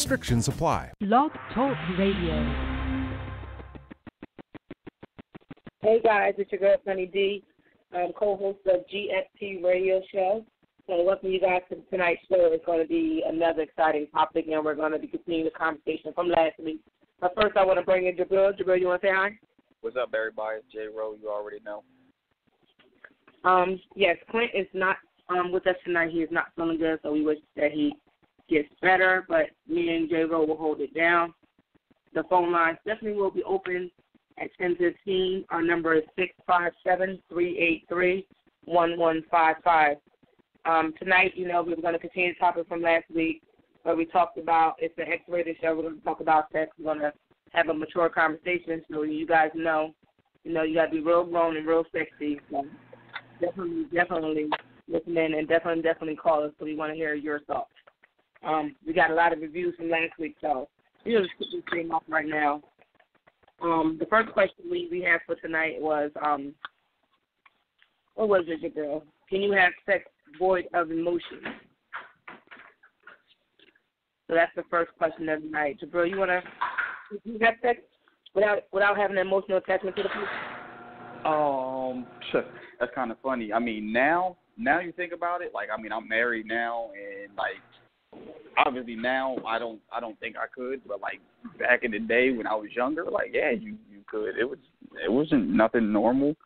Restrictions apply. Blog Talk Radio. Hey guys, it's your girl Sunny D. I'm co-host of GST Radio Show. So welcome you guys to tonight's show. It's going to be another exciting topic, and we're going to be continuing the conversation from last week. But first, I want to bring in Jabril. Jabril, you want to say hi? What's up, everybody? It's J-Ro. You already know. Yes, Clint is not with us tonight. He is not feeling good, so we wish that he gets better. But me and J-Ro will hold it down. The phone lines definitely will be open at 10:15. Our number is 657-383-1155. Tonight, you know, we're going to continue the topic from last week where we talked about, it's the X-Rated show. We're going to talk about sex. We're going to have a mature conversation so you guys know, you got to be real grown and real sexy. So definitely listen in and definitely call us so we want to hear your thoughts. We got a lot of reviews from last week, so we're going to keep this thing off right now. The first question we had for tonight was, what was it, girl? Can you have sex void of emotion? So that's the first question of the night. Jabril, you have sex without having an emotional attachment to the person? That's kind of funny. I mean, now you think about it, like, I mean, I'm married now, and like, obviously now I don't think I could, but like back in the day when I was younger, like, yeah, you could. It wasn't nothing normal.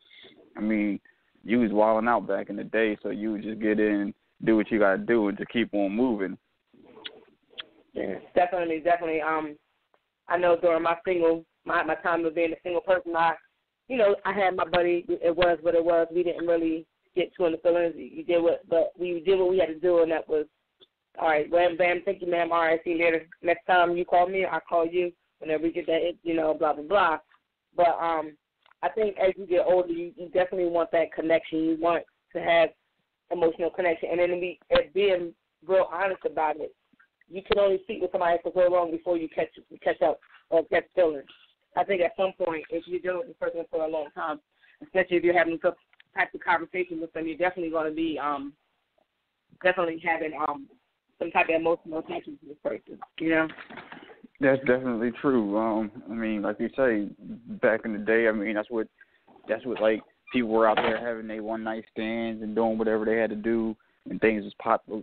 I mean, you was wilding out back in the day, so you would just get in, do what you gotta do, and to keep on moving. Yeah, definitely. I know during my time of being a single person, I had my buddy. It was what it was. We didn't really get too into feelings. We did what we had to do, and that was all right. Bam, bam. Thank you, ma'am. All right, see you later. Next time you call me, I call you. Whenever we get that, blah blah blah. But I think as you get older, you definitely want that connection. You want to have emotional connection, and then being real honest about it. You can only speak with somebody for so long before you catch up or catch feelings. I think at some point, if you're dealing with this person for a long time, especially if you're having some type of conversation with them, you're definitely going to be definitely having some type of emotional attachment to this person. That's definitely true. I mean, like you say, back in the day, I mean, that's what like people were out there having their one night stands and doing whatever they had to do, and things was popular.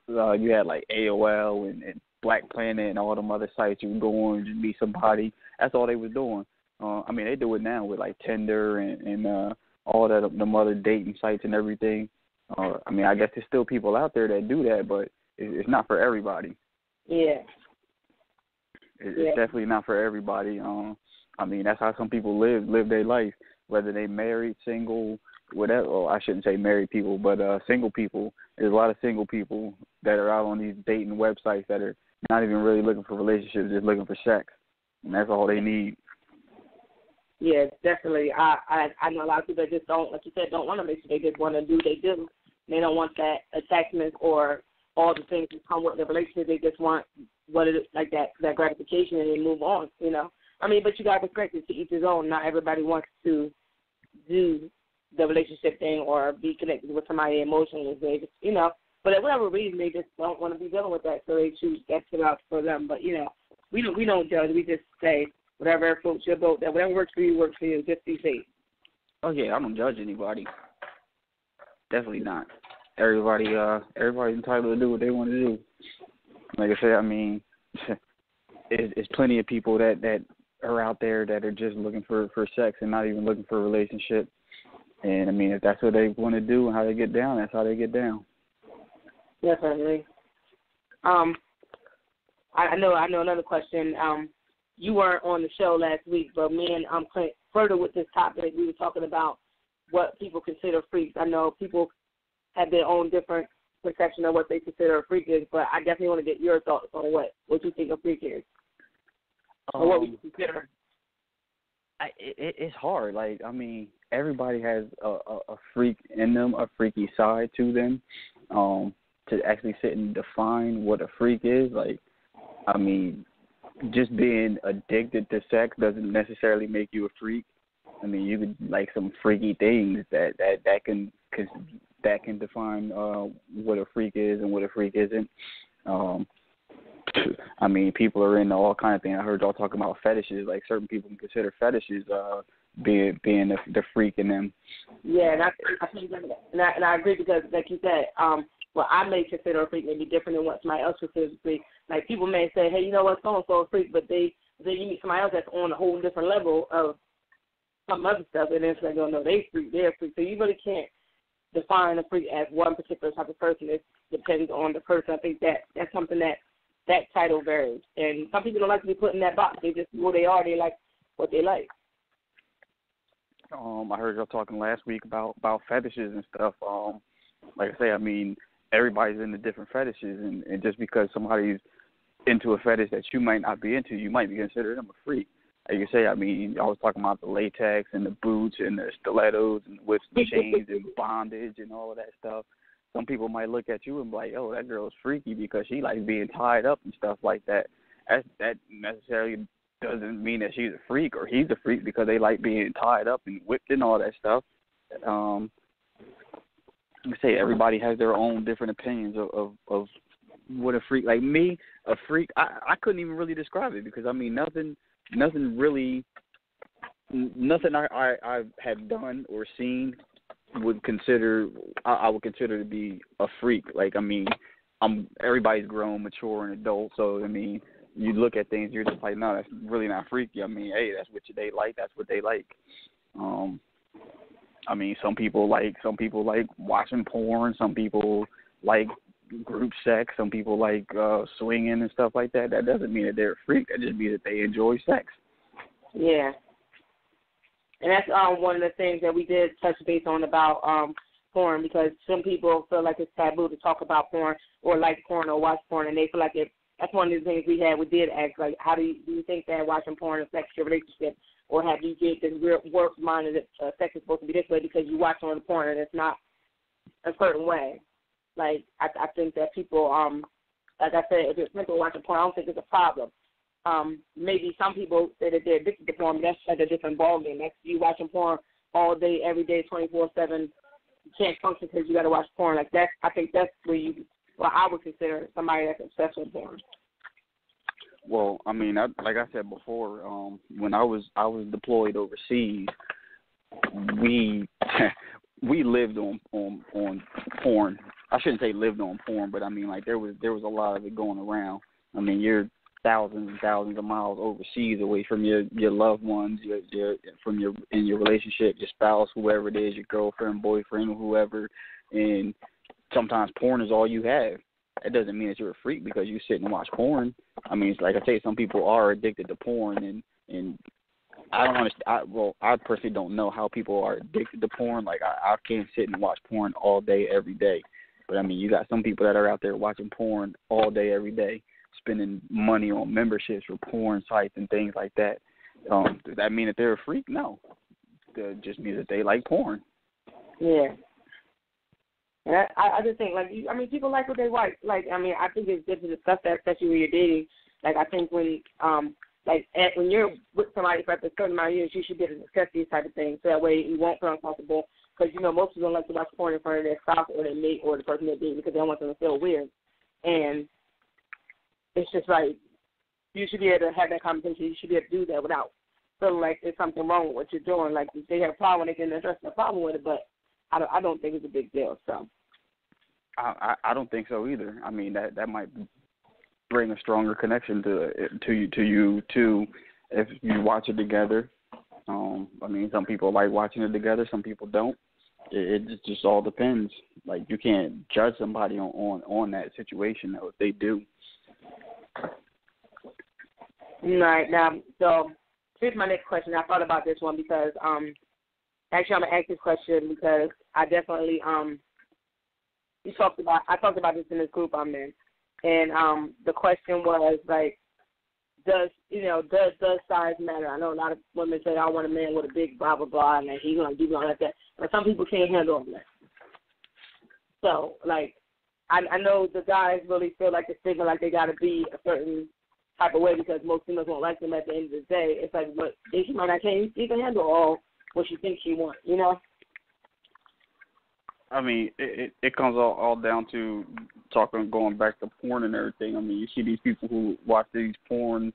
You had like AOL and Black Planet and all them other sites. You would go on and just meet somebody. That's all they was doing. I mean, they do it now with like Tinder and all that, them other dating sites and everything. I mean, I guess there's still people out there that do that, but it's not for everybody. Yeah. It's definitely not for everybody. I mean, that's how some people live their life, whether they married, single, whatever. Well, I shouldn't say married people, but single people. There's a lot of single people that are out on these dating websites that are not even really looking for relationships, just looking for sex, and that's all they need. Yeah, definitely. I know a lot of people that just don't, like you said, don't want to make sure. They just want to do what they do. They don't want that attachment or all the things that come with the relationship. They just want what it is, like that gratification, and they move on. I mean, but you got to respect it, to each his own. Not everybody wants to do the relationship thing or be connected with somebody emotionally. They just, but for whatever reason, they just don't want to be dealing with that, so they choose that shit out for them. But we don't judge. We just say whatever floats your boat. That whatever works for you works for you. Just be safe. Oh yeah, I don't judge anybody. Definitely not. Everybody's entitled to do what they want to do. Like I said, I mean, it's plenty of people that are out there that are just looking for sex and not even looking for a relationship. And I mean, if that's what they want to do and how they get down, that's how they get down. Definitely. I know another question. You weren't on the show last week, but me and Clint, further with this topic, we were talking about what people consider freaks. I know people have their own different perception of what they consider a freak is, but I definitely want to get your thoughts on what you think a freak is, or what we consider. It's hard. Like, I mean, everybody has a freak in them, a freaky side to them. To actually sit and define what a freak is, like, I mean, just being addicted to sex doesn't necessarily make you a freak. I mean, you could like some freaky things that can define what a freak is and what a freak isn't. I mean, people are into all kind of things. I heard y'all talking about fetishes. Like certain people can consider fetishes being the freak in them. Yeah, and I think that, and I agree because, like you said, what I may consider a freak may be different than what somebody else considers a freak. Like people may say, hey, you know what, so and so a freak, but then you meet somebody else that's on a whole different level of some other stuff, and then it's like, oh no, they're a freak. So you really can't define a freak as one particular type of person. It depends on the person. I think that's something that title varies, and some people don't like to be put in that box. They just who they are. They like what they like. I heard y'all talking last week about fetishes and stuff. Like I say, I mean, everybody's into different fetishes, and just because somebody's into a fetish that you might not be into, you might be considering them a freak. Like you say, I mean, I was talking about the latex and the boots and the stilettos and whips and chains and bondage and all of that stuff. Some people might look at you and be like, oh, that girl's freaky because she likes being tied up and stuff like that. That necessarily doesn't mean that she's a freak or he's a freak because they like being tied up and whipped and all that stuff. Like I say, everybody has their own different opinions of what a freak. Like me, a freak, I couldn't even really describe it because, I mean, nothing I have done or seen I would consider to be a freak. Like, I mean, everybody's grown, mature, and adult, so, I mean, you look at things, you're just like, no, that's really not freaky. I mean, hey, that's what they like. That's what they like. I mean, some people like watching porn. Some people like group sex. Some people like swinging and stuff like that. That doesn't mean that they're a freak. That just means that they enjoy sex. Yeah. And that's one of the things that we did touch base on about porn, because some people feel like it's taboo to talk about porn or like porn or watch porn, and they feel like that's one of the things we did ask, like, how do you think that watching porn affects your relationship, or have you get this work minded that sex is supposed to be this way because you watch on the porn and it's not a certain way? Like, I think that people, like I said, if it's simple watching porn, I don't think it's a problem. Maybe some people say that they're addicted to porn, but that's like a different ballgame. That's you watching porn all day, every day, 24/7. You can't function because you got to watch porn. Like that, I think that's where I would consider somebody that's obsessed with porn. Well, I mean, like I said before, when I was deployed overseas, we lived on porn. I shouldn't say lived on porn, but I mean, like there was a lot of it going around. I mean, you're thousands and thousands of miles overseas away from your loved ones, in your relationship, your spouse, whoever it is, your girlfriend, boyfriend, or whoever, and sometimes porn is all you have. That doesn't mean that you're a freak because you sit and watch porn. I mean, it's like I say, some people are addicted to porn, and I don't understand. I personally don't know how people are addicted to porn. Like, I can't sit and watch porn all day, every day. But, I mean, you got some people that are out there watching porn all day, every day, spending money on memberships for porn sites and things like that. Does that mean that they're a freak? No. It just means that they like porn. Yeah. And I just think, like, people like what they like. Like, I mean, I think it's good to discuss that, especially when you're dating. Like, I think when when you're with somebody for a certain amount of years, you should be able to discuss these type of things, so that way you won't feel uncomfortable. Because, most people don't like to watch porn in front of their spouse or their mate or the person they're dating because they don't want them to feel weird. And it's just like, you should be able to have that conversation. You should be able to do that without feeling like there's something wrong with what you're doing. Like, if they have a problem, they can address the problem with it, but I don't think it's a big deal. So I don't think so either. I mean, that might bring a stronger connection to you too if you watch it together. I mean, some people like watching it together, some people don't. It just all depends. Like, you can't judge somebody on that situation though if they do. All right, now, so here's my next question. I thought about this one because actually I'm gonna ask this question because I definitely I talked about this in this group I'm in, and the question was, like, does size matter? I know a lot of women say, I want a man with a big blah blah blah, and he's gonna do all like that, but some people can't handle all that. So, like, I know the guys really feel like it's stigma, like they got to be a certain type of way because most females won't like them at the end of the day. It's like, what, she might not can't even handle all what she thinks she wants, I mean, it comes all down to going back to porn and everything. I mean, you see these people who watch these porn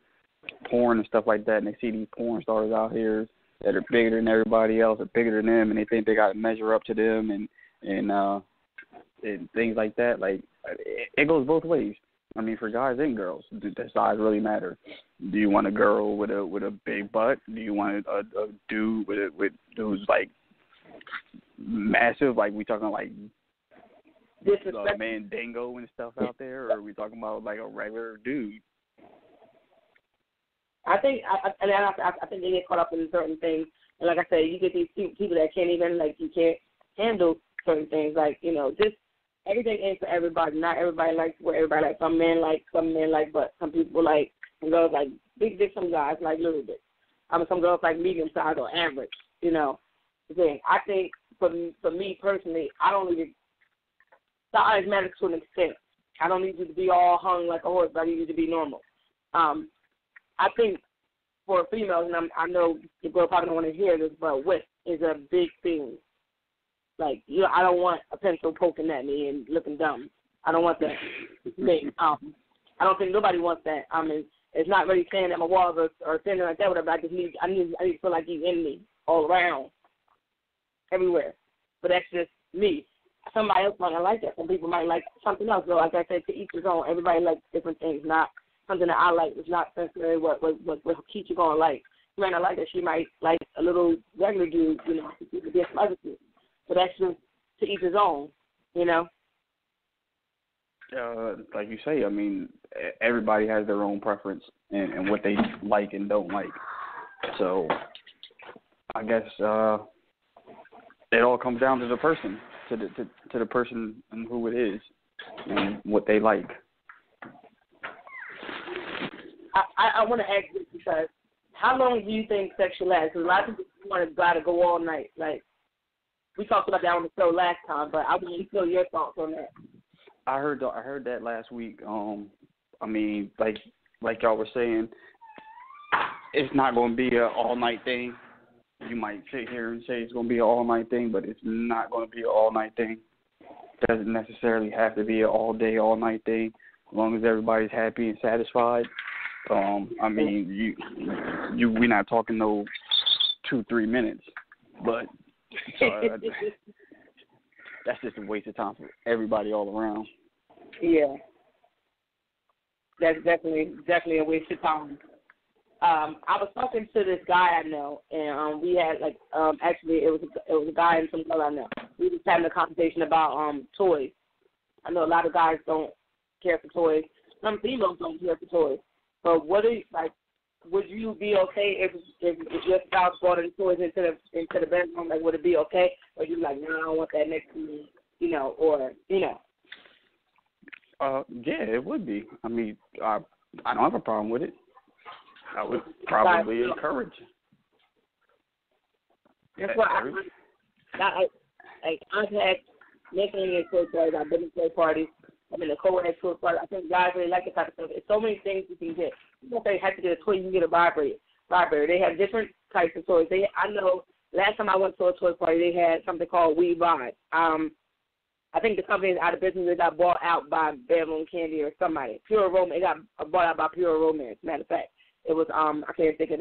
and stuff like that, and they see these porn stars out here that are bigger than everybody else, or bigger than them, and they think they got to measure up to them, and things like that. Like, it goes both ways. I mean, for guys and girls, does size really matter? Do you want a girl with a big butt? Do you want a dude who's like massive? Like, we talking like Mandingo and stuff out there, or are we talking about like a regular dude? I think I think they get caught up in certain things, and like I said, you get these people that can't even you can't handle certain things. Like, just everything ain't for everybody. Not everybody likes what everybody likes. Some men like, but some people like, some girls like big dick, some guys like little dick. Some girls like medium size or average. Thing. I think for me personally, I don't need size matters to an extent. I don't need you to be all hung like a horse, but I need you to be normal. I think for females, and I know the girl probably don't want to hear this, but width is a big thing. Like, I don't want a pencil poking at me and looking dumb. I don't want that thing. I don't think nobody wants that. I mean, it's not really saying that my walls are thin like that, whatever. I need to feel like you in me all around, everywhere. But that's just me. Somebody else might not like that. Some people might like something else. So, like I said, to each his own. Everybody likes different things. Not something that I like is not necessarily what Keisha gonna like. She might not like that. She might like a little regular dude, to be a other dude. So that's just to each his own, Like you say, I mean, everybody has their own preference and what they like and don't like. So I guess it all comes down to the person, to the person and who it is and what they like. I want to ask this because how long do you think sex should last? Because a lot of people want to try to go all night. Like, we talked about that on the show last time, but I want to know your thoughts on that. I heard that last week. I mean, like y'all were saying, it's not going to be an all-night thing. You might sit here and say it's going to be an all-night thing, but it's not going to be an all-night thing. It doesn't necessarily have to be an all-day, all-night thing, as long as everybody's happy and satisfied. I mean, we're not talking no 2-3 minutes, but that's just a waste of time for everybody all around. Yeah, that's definitely a waste of time. I was talking to this guy I know, and we had actually it was a guy and some girl I know. We was having a conversation about toys. I know a lot of guys don't care for toys. Some females don't care for toys. But would you be okay if your spouse brought in toys into the bedroom? Like, would it be okay? Or you like, no, I don't want that next to me, Yeah, it would be. I mean, I don't have a problem with it. I would probably encourage. That's why I've had mentioning in toy parties. I've been in toy parties. I'm in a co-ed toy party. I think guys really like that type of stuff. There's so many things you can get. You don't have to get a toy. You can get a vibrator. They have different types of toys. I know last time I went to a toy party, they had something called We Vibe. I think the company is out of business. It got bought out by Bedroom Candy or somebody. Pure Romance. It got bought out by Pure Romance. Matter of fact, it was I can't think of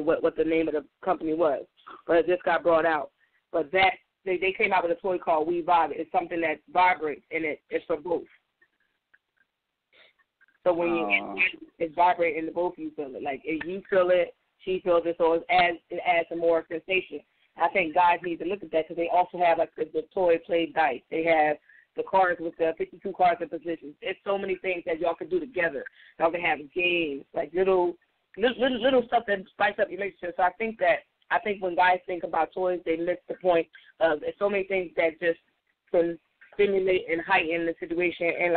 what the name of the company was, but it just got brought out. But that they came out with a toy called We Vibe. It's something that vibrates, and it's for both. So when it's vibrating, and the both of you feel it. Like, if you feel it, she feels it, so it adds some more sensation. I think guys need to look at that because they also have the toy play dice. They have the cards with the 52 cards and positions. It's so many things that y'all can do together. Y'all can have games, like little stuff that spice up your relationship. So I think when guys think about toys, they miss the point of there's so many things that just can stimulate and heighten the situation and,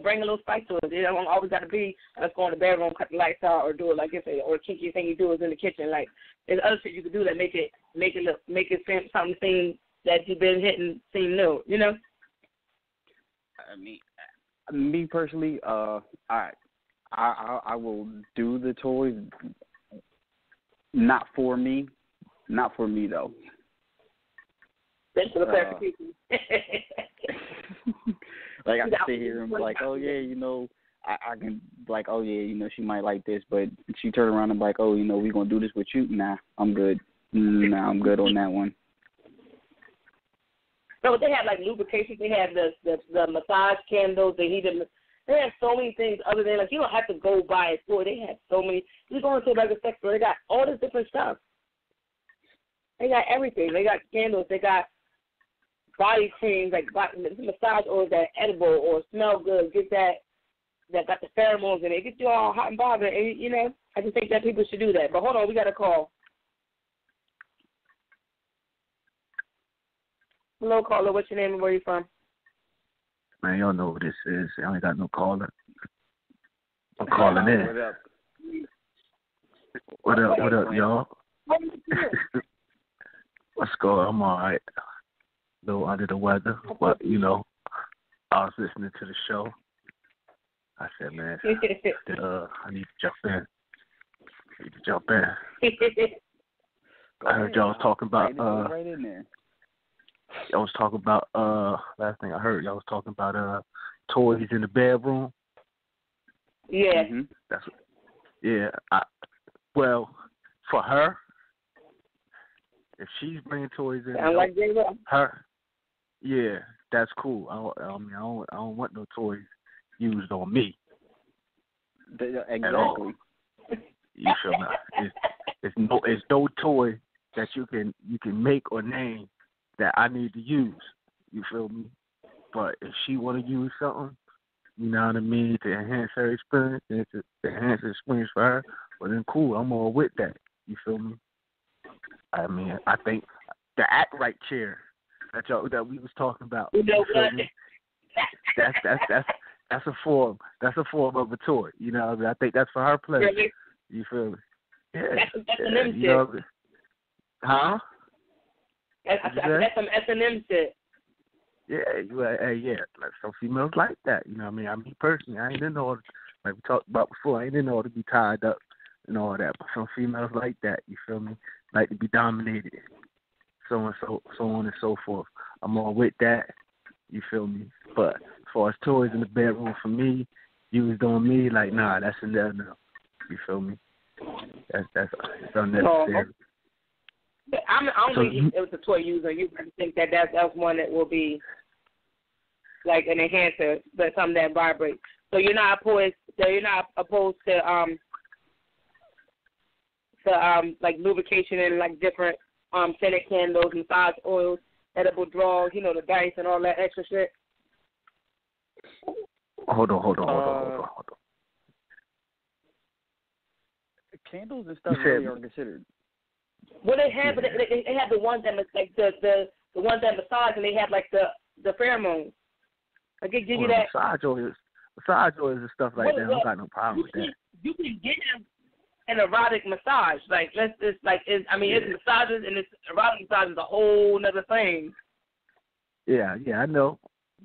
bring a little spice to it. It don't always got to be, let's go in the bedroom, cut the lights out, or do it like this, or the kinky thing you do is in the kitchen. Like, there's other shit you can do that make it something seem that you've been hitting seem new, I mean, me personally, I will do the toys. Not for me though. Thanks for the clarification. Like I can sit here and be like, oh yeah, I can like, oh yeah, she might like this, but she turn around and be like, oh, we gonna do this with you. Nah, I'm good. Nah, I'm good on that one. No, they had like lubrication. They had the massage candles, the heated. They had so many things other than like you don't have to go buy a store. They had so many. You go into a regular sex store, they got all this different stuff. They got everything. They got candles. They got body creams, like massage oils that are edible or smell good. Get that got the pheromones in it. Get you all hot and bothered. And, I just think that people should do that. But hold on, we got a call. Hello, caller. What's your name and where you from? Man, y'all know what this is. I ain't got no caller. I'm calling in. What up? What up, y'all? What's going on? I'm all right. A little under the weather, but, I was listening to the show. I said, man, I need to jump in. I heard y'all was talking about, right in there. y'all was talking about, last thing I heard, y'all was talking about toys in the bedroom. Yeah. Mm-hmm. That's what, yeah. Well, for her, if she's bringing toys in, her, yeah, that's cool. I don't want no toys used on me. Exactly. You feel me? It's no toy that you can make or name that I need to use. You feel me? But if she want to use something, you know what I mean, to enhance her experience and to enhance the experience for her, well then cool, I'm all with that. You feel me? I mean, I think the Act Right chair that we was talking about. You feel me? That's a form. That's a form of a toy. You know what I mean? I think that's for her pleasure. Really? You feel me? Yeah. That's S&M shit. Huh? That's some S&M shit. Yeah, yeah. Like some females like that. You know what I mean? I mean, personally, I ain't into all, like we talked about before, I ain't into all to be tied up and all that. But some females like that. You feel me? Like to be dominated. So on and so forth. I'm all with that. You feel me? But as far as toys in the bedroom for me, used on me, like nah, that's a no. You feel me? That's unnecessary. I don't think it was a toy used on you. I think that's one that will be like an enhancer, but something that vibrates. So you're not opposed to like lubrication and like different scented candles, massage oils, edible draws, the dice and all that extra shit. Hold on. Candles and stuff really are considered. Well, they have the ones that like the ones that massage, and they have like the pheromones. I can give you that. Massage oils and stuff like that. I don't got no problem with that. You can get an erotic massage. Like it's massages and it's erotic massage is a whole other thing. Yeah, I know.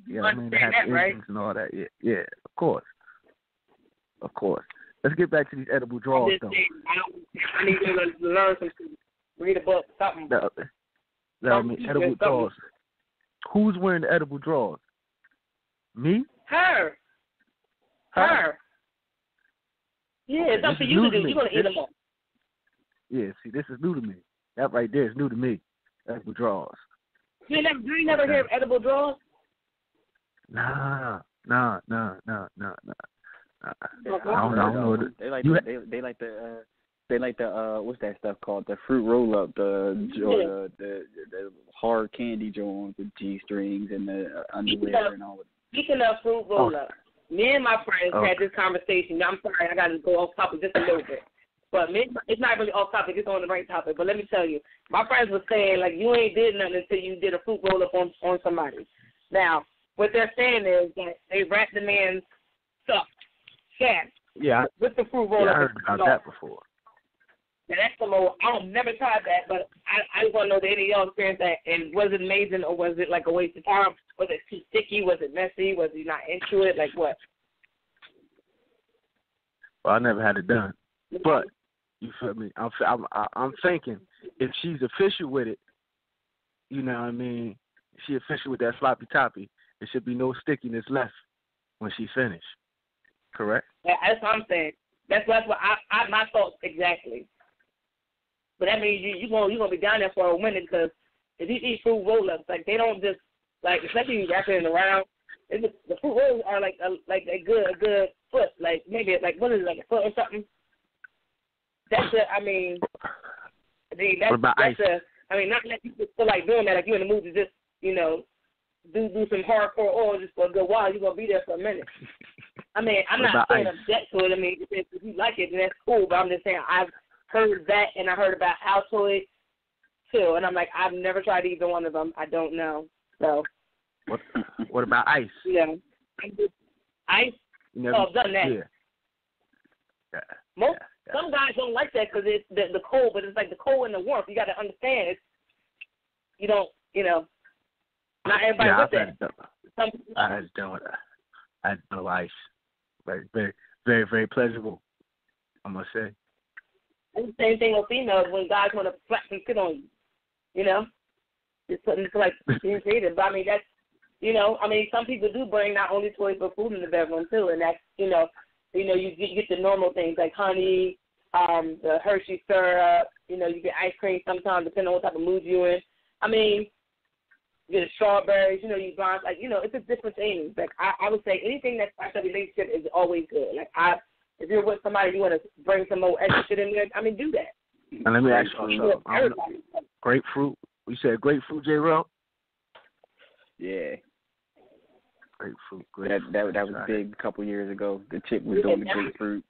Yeah, I mean, they have engines right? and all that. Yeah, of course. Let's get back to these edible draws, though. I need to learn something. Read a book, something. I mean, edible draws. Who's wearing the edible draws? Me? Her. Yeah, it's up to you to do. You're going to eat them all. Yeah, see, this is new to me. That right there is new to me. Edible draws. You never hear of edible draws? Nah. I don't know. They like the what's that stuff called? The fruit roll up, the hard candy joints with G strings and the underwear and all of it. Speaking of fruit roll up, me and my friends had this conversation. I'm sorry, I got to go off topic just a little bit. But it's not really off topic, it's on the right topic. But let me tell you, my friends were saying, like, you ain't did nothing until you did a fruit roll up on somebody. Now, what they're saying is that they wrapped the man's stuff, with the fruit roll up. Yeah, I heard about that before. Now, that's the most, I've never tried that, but I just want to know, did any of y'all experience that? And was it amazing or was it like a waste of time? Was it too sticky? Was it messy? Was he not into it? Like what? Well, I never had it done. But, you feel me? I'm thinking, if she's official with it, you know what I mean, she official with that sloppy toppy, there should be no stickiness left when she finished. Correct? Yeah, that's what I'm saying. That's what my thoughts exactly. But that means you're gonna be down there for a minute, because if you eat fruit roll-ups, like they don't just like, especially wrapping it around. The fruit rolls are like a good foot, like maybe like what is it, like a foot or something. That's what about ice? Not that you feel like doing that, like you're in the mood to just do some hardcore oil just for a good while. You're gonna be there for a minute. I'm not saying object to it. If you like it, then that's cool. But I'm just saying I've heard that, and I heard about Altoid too, and I'm like, I've never tried either one of them. I don't know. So. What about ice? Yeah. Ice? I've done that. Yeah. Some guys don't like that because it's the cold, but it's like the cold and the warmth. You got to understand not everybody with that. I just don't. I know ice. Very, very, very, very pleasurable, I must say. It's the same thing with females when guys want to flat and sit on you. It's like irritated. But that's. Some people do bring not only toys but food in the bedroom too, and that's you get the normal things like honey, the Hershey syrup. You get ice cream sometimes depending on what type of mood you're in. You get strawberries. You buy it's a different thing. Like I would say anything that's part of a relationship is always good. Like if you're with somebody you want to bring some more extra shit in there, do that. And let me ask you something. Grapefruit. You said grapefruit, J-Ro? Yeah. Grapefruit. That was big a couple years ago. The chick was doing the grapefruit.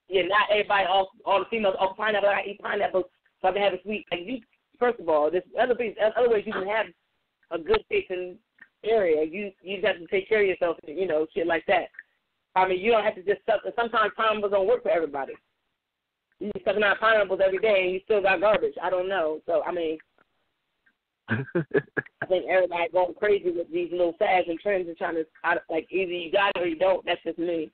Yeah, not everybody, all the females, pineapple. I eat pineapple, so I've been having sweet. Like first of all, there's other ways you can have a good tasting area. You just have to take care of yourself, shit like that. You don't have to just suck. Sometimes pineapples don't work for everybody. You sucking out pineapples every day and you still got garbage. I don't know. So I think everybody going crazy with these little fads and trends and trying to, either you got it or you don't. That's just me.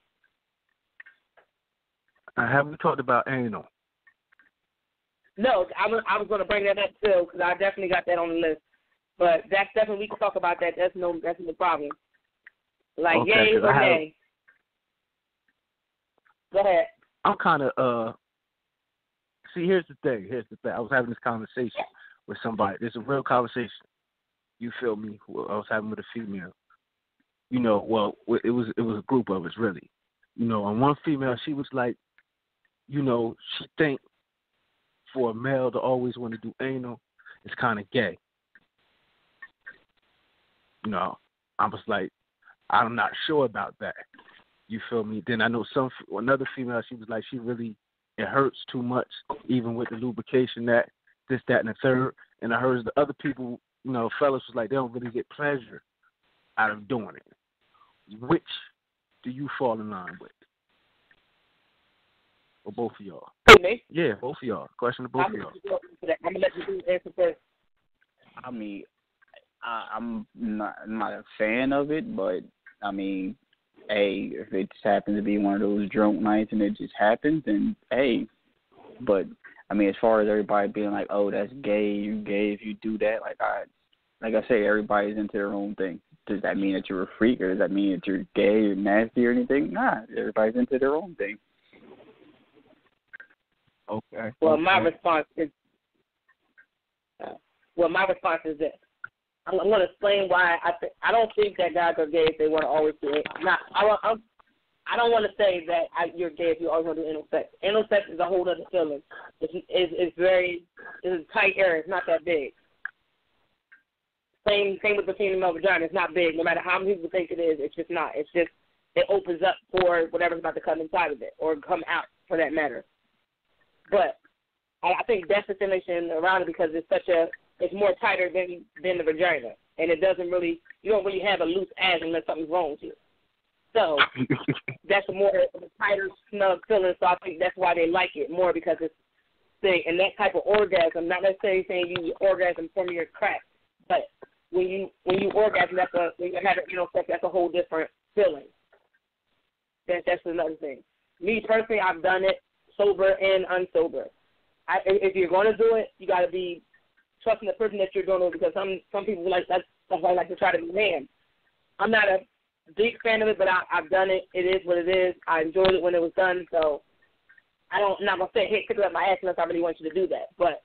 Have we talked about anal? No, I was going to bring that up too, because I definitely got that on the list. But that's definitely, we can talk about that. That's no problem. Like, okay, yay or nay. Go ahead. I'm kind of, see, here's the thing. I was having this conversation with somebody. It's a real conversation. You feel me? I was having with a female. It was a group of us, really. And one female, she was like, she think for a male to always want to do anal is kind of gay. I was like, I'm not sure about that. You feel me? Then I know another female, she was like, it hurts too much, even with the lubrication, that, this, that, and the third. And I heard the other people, fellas was like, they don't really get pleasure out of doing it. Which do you fall in line with? Or both of y'all? Me? Yeah, both of y'all. Question to both of y'all. I'm going to let you answer first. I'm not a fan of it, but, hey, if it just happens to be one of those drunk nights and it just happens, then, hey. But, as far as everybody being like, oh, that's gay, you gay if you do that, like I say, everybody's into their own thing. Does that mean that you're a freak, or does that mean that you're gay or nasty or anything? Nah, everybody's into their own thing. Okay. Well, my response is this. I'm going to explain why I don't think that guys are gay if they want to always do it. I don't want to say that you're gay if you always want to do anal sex. Anal sex is a whole other feeling. It's a tight area. It's not that big. Same with the female vagina. It's not big. No matter how many people think it is, it's just not. It's just, it opens up for whatever's about to come inside of it or come out, for that matter. But I think that's the explanation around it, because it's more tighter than the vagina, and you don't really have a loose ass unless something's wrong with you. So that's more of a tighter, snug feeling. So I think that's why they like it more, because it's thing. And that type of orgasm, not necessarily saying you orgasm from your crack, but when you orgasm, when you have an anal sex, that's a whole different feeling. That's another thing. Me personally, I've done it sober and unsober. If you're going to do it, you got to be trusting the person that you're doing it, because some people like that's why I like to try to be man. I'm not a big fan of it, but I've done it. It is what it is. I enjoyed it when it was done, so I'm not gonna say, hey, kick it up my ass unless I really want you to do that. But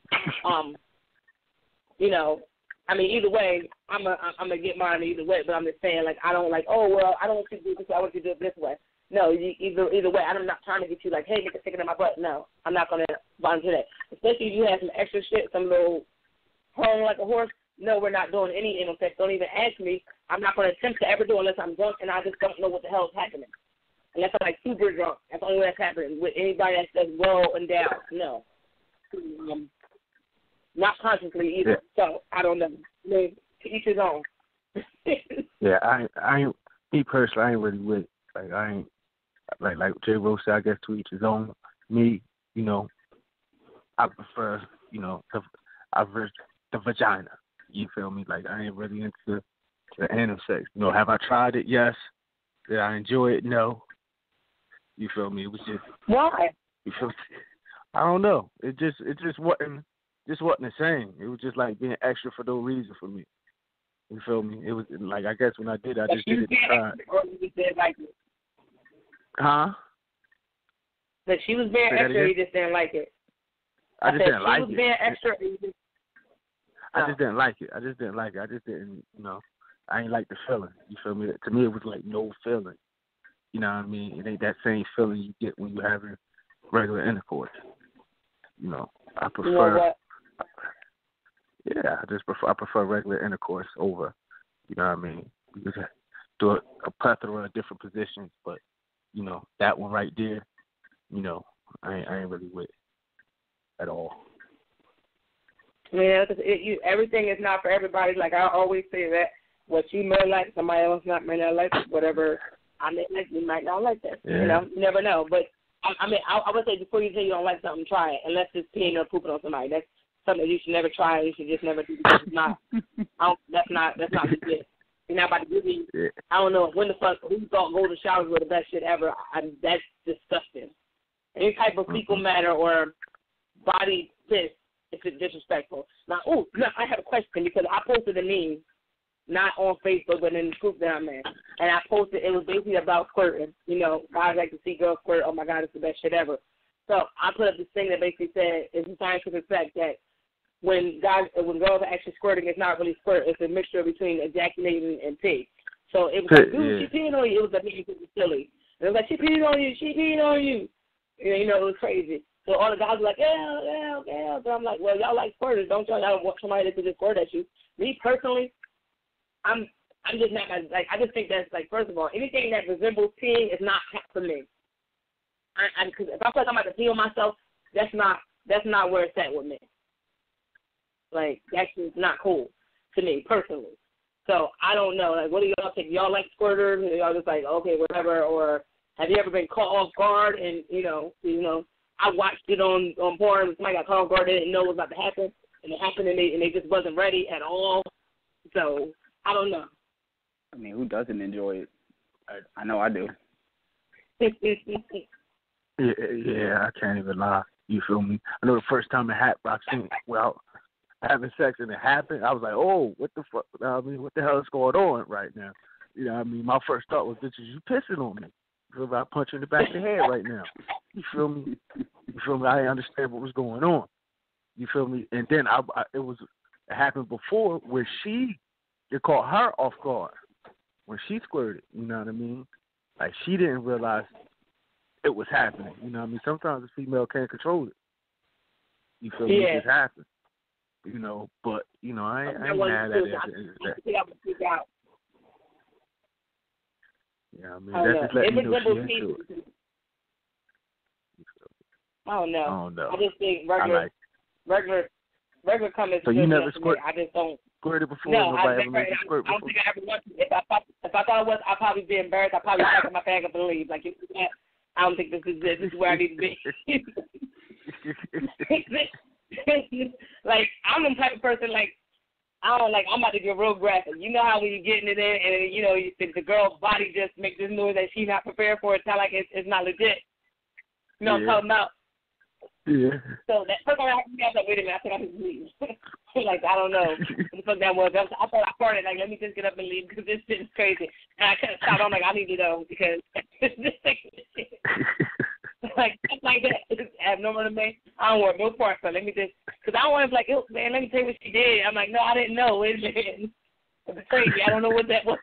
you know, I mean, either way, I'm gonna get mine either way. But I'm just saying, like, I don't like, oh well, I don't want you to do it this way. I want you to do it this way. No, either way, I'm not trying to get you like, hey, nigga, stick it in my butt. No, I'm not gonna volunteer that. Especially if you have some extra shit, some little pulling like a horse. No, we're not doing any anal sex. Don't even ask me. I'm not going to attempt to ever do it unless I'm drunk and I just don't know what the hell is happening. Unless I'm like super drunk. That's the only way that's happening with anybody that's well endowed. No. Not consciously either. Yeah. So I don't know. I mean, to each his own. Yeah, I ain't me personally. I ain't really with it. Like I ain't like J. Rose said. I guess to each his own. Me, you know, I prefer the vagina. You feel me? Like I ain't really into the anal sex. You know, have I tried it? Yes. Did I enjoy it? No. You feel me? It was just why? You feel me? I don't know. It just wasn't the same. It was just like being extra for no reason for me. You feel me? It was like I guess when I did, I just did it to try. Or you just didn't like it? Huh? That she was being extra, you just didn't like it. I just didn't like it. She was being extra. I just didn't like it. I just didn't, you know, I ain't like the feeling. You feel me? To me, it was like no feeling. You know what I mean? It ain't that same feeling you get when you having regular intercourse. You know, I prefer. You know what? Yeah, I prefer regular intercourse over. You know what I mean? You can do a plethora of different positions, but you know that one right there. You know, I ain't really with it at all. Yeah, everything is not for everybody. Like I always say that what you may like, somebody else may not like it. Whatever I may like, you might not like that. Yeah. You know, you never know. But I mean, I would say before you say you don't like something, try it. Unless it's peeing or pooping on somebody, that's something you should never try. You should just never do because it's not. That's not legit. You're not about to give me. Yeah. I don't know when the fuck who thought golden showers were the best shit ever. That's disgusting. Any type of fecal matter or body piss. It's disrespectful. Now, I have a question because I posted a meme, not on Facebook, but in the group that I'm in. And I posted, it was basically about squirting. You know, guys like to see girls squirt. Oh, my God, it's the best shit ever. So I put up this thing that basically said, it's a scientific fact that when girls are actually squirting, it's not really squirt. It's a mixture between ejaculating and pee. So it was like, dude, she peeing on you. It was like, it was silly. And it was like, she peeing on you. You know, it was crazy. So all the guys were like, yeah. So I'm like, well, y'all like squirters, don't y'all? Y'all want somebody that could just squirt at you. Me personally, I'm just not like. I just think that's like, first of all, anything that resembles peeing is not for me. Because if I feel like I'm about to pee on myself, that's not where it's at with me. Like that's just not cool to me personally. So I don't know. Like, what do y'all think? Y'all like squirters? Or y'all just like, okay, whatever? Or have you ever been caught off guard and you know? I watched it on porn. Somebody got caught off guard. They didn't know what was about to happen, and it happened, and they just wasn't ready at all. So I don't know. I mean, who doesn't enjoy it? I know I do. Yeah, I can't even lie. You feel me? I know the first time it happened, I seen having sex and it happened. I was like, oh, what the fuck? I mean, what the hell is going on right now? You know what I mean? My first thought was, bitches, you pissing on me. I feel like punching in the back of the head right now. You feel me? I didn't understand what was going on. You feel me? And then it happened before where it caught her off guard when she squirted. You know what I mean? Like she didn't realize it was happening. You know what I mean? Sometimes a female can't control it. You feel me? It just happens. You know, but you know, I ain't mad at it. Yeah, I mean, that's just letting me know she into it. I don't know. I don't know. I just think regular cum is so you never squirted? I just don't. Squirted before? No, I don't think I ever want to. If I thought it was, I'd probably be embarrassed. I'd probably pack my bag up and leave. Like, I don't think this is where I need to be. Like, I'm the type of person, like, I'm about to get real graphic. You know how when you're getting it in and, you know, the girl's body just makes this noise that she's not prepared for. It's not like it's not legit. You know what I'm talking about? Yeah. So that first time I was like, wait a minute, I think I need to leave. Like, I don't know what the fuck that was. I thought I farted, like, let me just get up and leave because this shit is crazy. And I couldn't stop. I'm like, I need to go because this shit. Like that. It's abnormal to me. I don't want no part, so let me just, because I don't want to be like, oh, man, let me tell you what she did. I'm like, no, I didn't know. Wait a minute. It's crazy. I don't know what that was.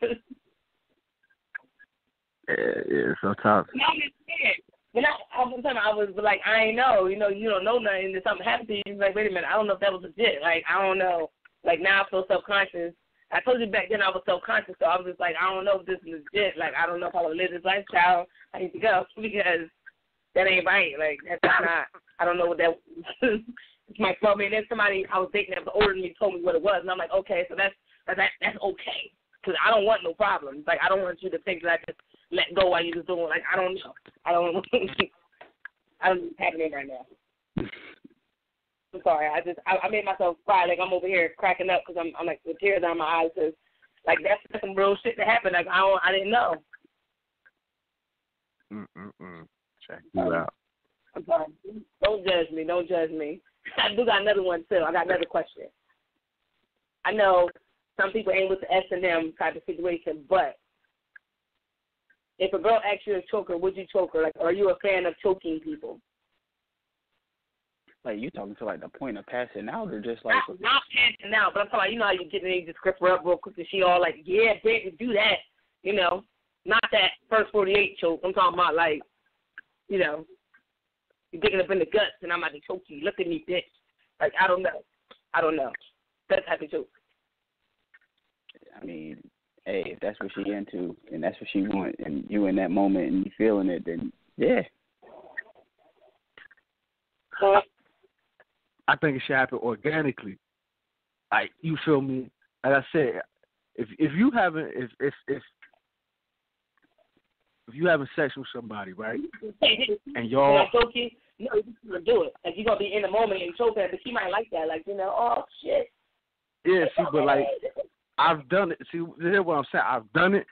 Yeah, sometimes. No, I'm just scared. But I was like, I ain't know. You know, you don't know nothing. If something happened to you, you're like, wait a minute, I don't know if that was legit. Like, I don't know. Like, now I feel self-conscious. I told you back then I was self-conscious, so I was just like, I don't know if this is legit. Like, I don't know if I would live this lifestyle. I need to go because that ain't right. Like, that's not, I don't know what that was. It's my fault. And then somebody I was dating that was older than me told me what it was, and I'm like, okay, so that's okay. Because I don't want no problems. Like, I don't want you to think that I just let go while you just doing, like, I don't know. I don't know what's happening right now. I'm sorry. I made myself cry. Like, I'm over here cracking up because I'm like, with tears down my eyes because, like, that's some real shit that happened. Like, I didn't know. Check you out. I'm sorry. Don't judge me. Don't judge me. I do got another one, too. I got another question. I know some people ain't with the S&M type of situation, but if a girl asks you to choke her, would you choke her? Like, are you a fan of choking people? Like, you talking to, like, the point of passing out or just, like... Not passing out, but I'm talking about, you know how you get in there, you just grip her up real quick and she all like, yeah, baby, do that. You know, not that first 48 choke. I'm talking about, like, you know, you're digging up in the guts and I'm about to choke you. Look at me, bitch. Like, I don't know. That type of choke. I mean, hey, if that's what she into and that's what she want and you in that moment and you feeling it, then yeah. I think it should happen organically. Like, you feel me? Like I said, if you having sex with somebody, right? And y'all choke you? No, you're just gonna do it. Like, you're gonna be in the moment and choke her, but she might like that. Like, you know, oh shit. Yeah, see, but like, I've done it. See, here's what I'm saying. I've done it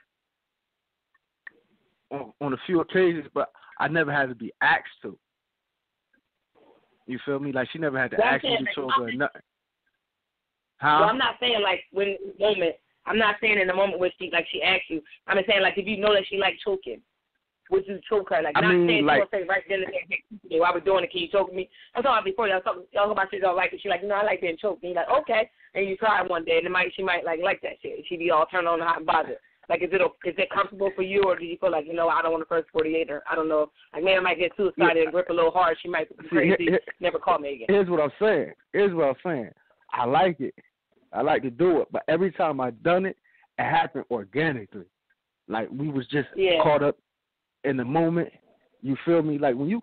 on a few occasions, but I never had to be asked to. You feel me? Like, she never had to ask me to choke her or nothing. Huh? Well, I'm not saying, like, when in the moment. I'm not saying in the moment where she asks you. I'm saying, like, if you know that she likes choking, would you choke her? Like, not saying like, you gonna say right then and there, hey, while we're doing it, can you choke me? I'm talking about before y'all talk about shit y'all like it. She like, you know, I like being choked. And you're like, okay. And you try it one day, and she might like that shit. She be all turned on and hot and bothered. Like, is it comfortable for you, or do you feel like, you know, I don't want the first 48, or I don't know, like, man, I might get too excited and grip a little hard. She might be crazy, never call me again. Here's what I'm saying. I like it. I like to do it, but every time I done it, it happened organically. Like, we was just caught up in the moment. You feel me? Like, when you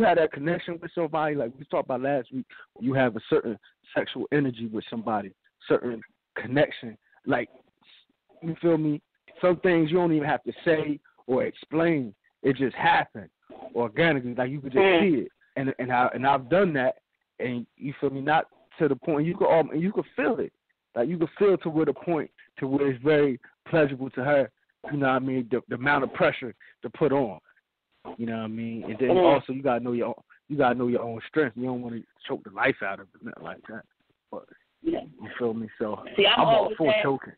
had that connection with somebody, like we talked about last week, when you have a certain sexual energy with somebody, certain connection, like, you feel me? Some things you don't even have to say or explain. It just happened organically. Like, you could just see it. And I've done that, and you feel me? Not to the point you could feel it. Like, you could feel to where the point to where it's very pleasurable to her. You know what I mean? The amount of pressure to put on. You know what I mean? And then also you gotta know your own strength. You don't want to choke the life out of it, nothing like that. But you feel me? So see, I'm all for choking.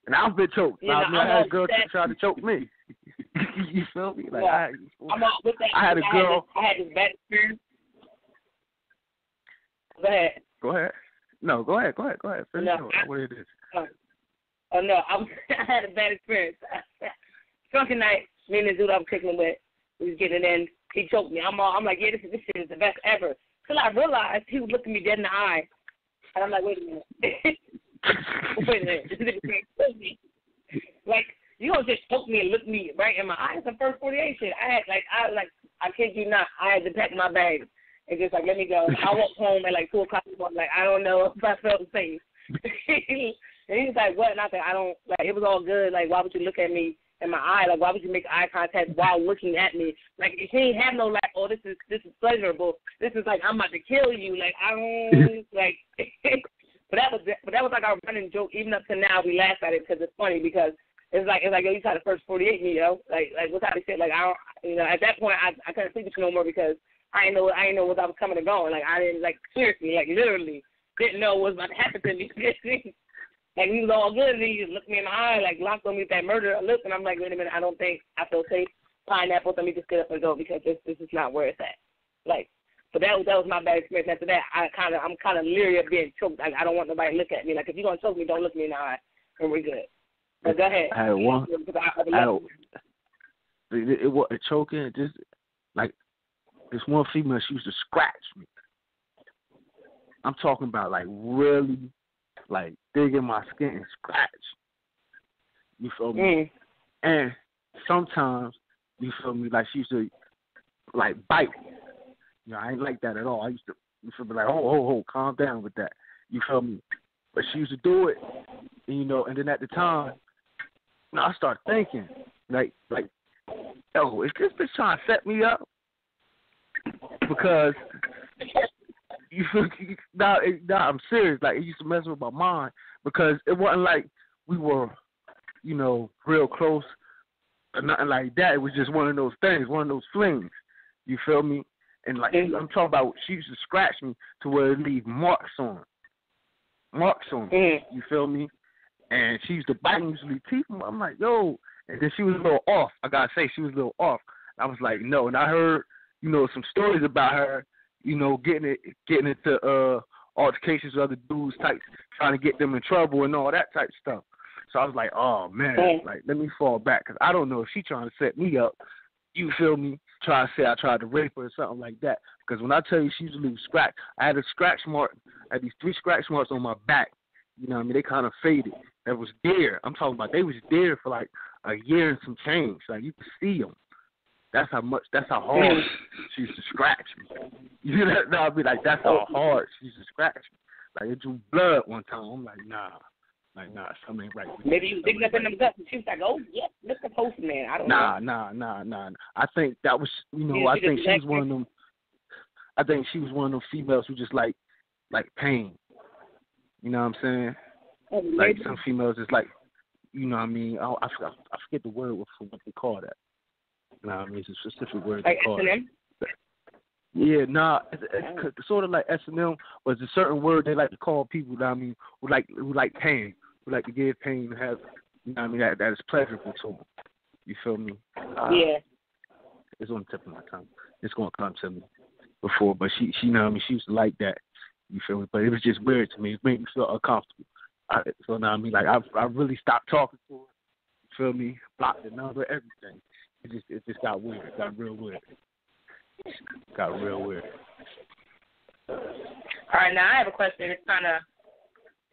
And I've been choked. I've never had a girl try to choke me. You feel me? Like, I'm all with that. I had a girl. I had this bad experience. Go ahead. No, go ahead. Finish what it is. Oh, no, I had a bad experience. Drunken night, me and the dude I was kicking with, we was getting it in. He choked me. I'm like, yeah, this shit is the best ever. Till I realized he was looking me dead in the eye. And I'm like, wait a minute. This nigga can't choke me. Like, you don't just choke me and look me right in my eyes. The first 48 shit. I kid you not, I had to pack my bags and just, like, let me go. I walked home at, like, 2 o'clock in the morning. Like, I don't know if I felt safe. And he was like, what? And I said, I don't, like, it was all good. Like, why would you look at me in my eye? Like, why would you make eye contact while looking at me? Like, if he ain't have no, like, oh, this is pleasurable. This is like, I'm about to kill you. Like, I don't, like, but that was like our running joke. Even up to now, we laugh at it because it's funny because it's like, yo, you tried to first 48 me, yo. Like, what type of shit? Like, I don't, you know, at that point, I couldn't sleep with you no more because I didn't know what I was coming and going. Like, I didn't, like, seriously, like, literally didn't know what was about to happen to me. Like, he was all good, and then he just looked me in the eye, like, locked on me with that murder look, and I'm like, wait a minute, I don't think I feel safe. Pineapple, let me just get up and go because this is not where it's at. Like, but that was my bad experience. After that, I'm kind of leery of being choked. Like, I don't want nobody to look at me. Like, if you're going to choke me, don't look me in the eye, and we're good. But go ahead. I had one. It was choking. Just like this one female, she used to scratch me. I'm talking about like really, like digging my skin and scratch. You feel me? And sometimes, you feel me, like she used to like bite. You know, I ain't like that at all. I used to, you feel me, like, oh, calm down with that. You feel me? But she used to do it, and, you know, and then at the time, you know, I started thinking, like, yo, is this bitch trying to set me up? Because you feel now, I'm serious. Like, it used to mess with my mind because it wasn't like we were, you know, real close or nothing like that. It was just one of those things, one of those flings. You feel me? And like I'm talking about, she used to scratch me to where it leave marks on. You feel me? And she used to bite me, usually teeth. I'm like, yo. And then she was a little off. I gotta say, she was a little off. I was like, no. And I heard, you know, some stories about her, you know, getting into altercations with other dudes, type, trying to get them in trouble and all that type of stuff. So I was like, oh man, like let me fall back because I don't know if she trying to set me up. You feel me? Try to say I tried to rape her or something like that. Because when I tell you she used to leave scratch, I had a scratch mark. I had these 3 scratch marks on my back. You know what I mean? They kind of faded. That was there. I'm talking about they was there for like a year and some change. Like you could see them. That's how hard she used to scratch me. You know what I mean? Like that's how hard she used to scratch me. Like it drew blood one time. I'm like, nah. Like, nah, something ain't right with maybe you digging up in them guts and she was like, oh, yes, Mr. Postman. I don't know. Nah. I think that was, you know, I think she was one of them. I think she was one of them females who just like pain. You know what I'm saying? Like some females is like, you know what I mean? I forget the word for what they call that. You know what I mean? It's a specific word like they call S&M? it. Yeah, nah, it's sort of like S&M, but it's a certain word they like to call people. You know what I mean? Who like pain. We like to give pain and have, you know what I mean, that is pleasurable to them. You feel me? Yeah. It's on the tip of my tongue. It's going to come to me before, but she you know what I mean, she used to like that. You feel me? But it was just weird to me. It made me feel uncomfortable. So now I mean, like I really stopped talking to her. You feel me? Blocked the number, everything. It just got weird. It got real weird. All right, now I have a question. It's kind of,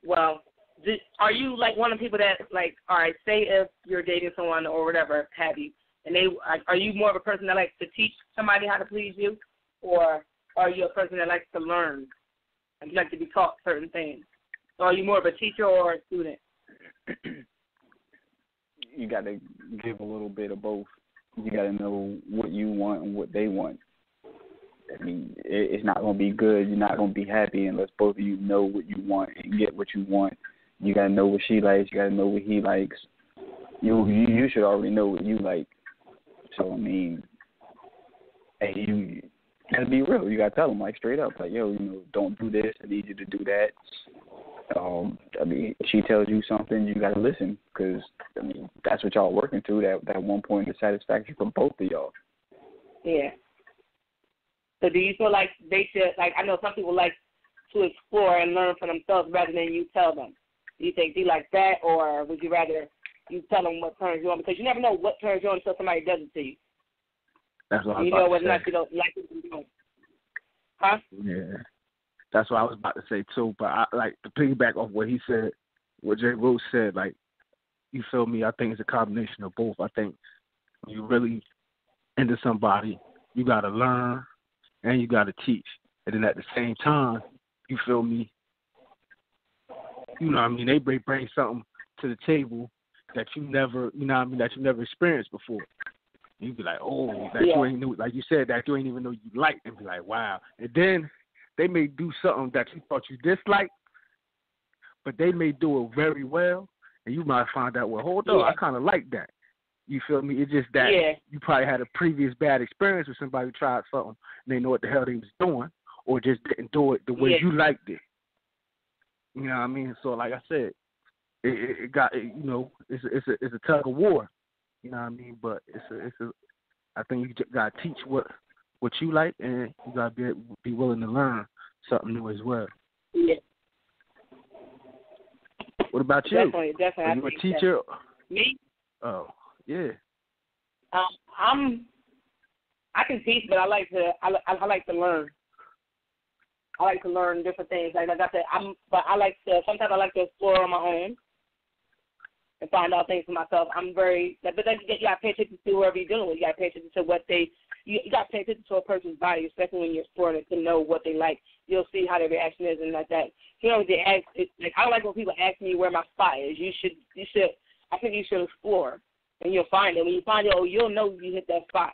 well, are you like one of the people that, like, all right, say if you're dating someone or whatever have you, and are you more of a person that likes to teach somebody how to please you, or are you a person that likes to learn, and you like to be taught certain things? So are you more of a teacher or a student? You got to give a little bit of both. You got to know what you want and what they want. I mean, it's not going to be good. You're not going to be happy unless both of you know what you want and get what you want. You got to know what she likes. You got to know what he likes. You should already know what you like. So, I mean, hey, you got to be real. You got to tell them, like, straight up, like, yo, you know, don't do this. I need you to do that. I mean, if she tells you something, you got to listen because, I mean, that's what y'all working through, that one point of satisfaction for both of y'all. Yeah. So do you feel like they should, like, I know some people like to explore and learn for themselves rather than you tell them. Do you think they like that, or would you rather you tell them what turns you on? Because you never know what turns you on until somebody does it to you. That's what I was you about know to whether or say. not you don't like it or you don't. Huh? Yeah. That's what I was about to say, too. But I like to piggyback off what he said, what Jay Rose said, like, you feel me? I think it's a combination of both. I think when you really into somebody, you got to learn and you got to teach. And then at the same time, you feel me? You know what I mean? They bring something to the table that you never, you know what I mean, that you never experienced before. And you be like, oh, that you ain't knew, like you said, that you ain't even know you liked. And be like, wow. And then they may do something that you thought you disliked, but they may do it very well, and you might find out, well, hold on, I kind of like that. You feel me? It's just that you probably had a previous bad experience with somebody who tried something and they know what the hell they was doing, or just didn't do it the way you liked it. You know what I mean? So like I said, it got you know, it's a tug of war. You know what I mean? But it's a I think you just gotta teach what you like, and you gotta be willing to learn something new as well. Yeah. What about you? Definitely. Are you a teacher? Me? Oh, yeah. I can teach, but I like to learn. I like to learn different things. Like I said, sometimes I like to explore on my own and find out things for myself. But then you got to pay attention to whoever you're dealing with. You got to pay attention to you got to pay attention to a person's body, especially when you're exploring it, to know what they like. You'll see how their reaction is and like that. You know, I don't like when people ask me where my spot is. I think you should explore, and you'll find it. When you find it, you'll know you hit that spot.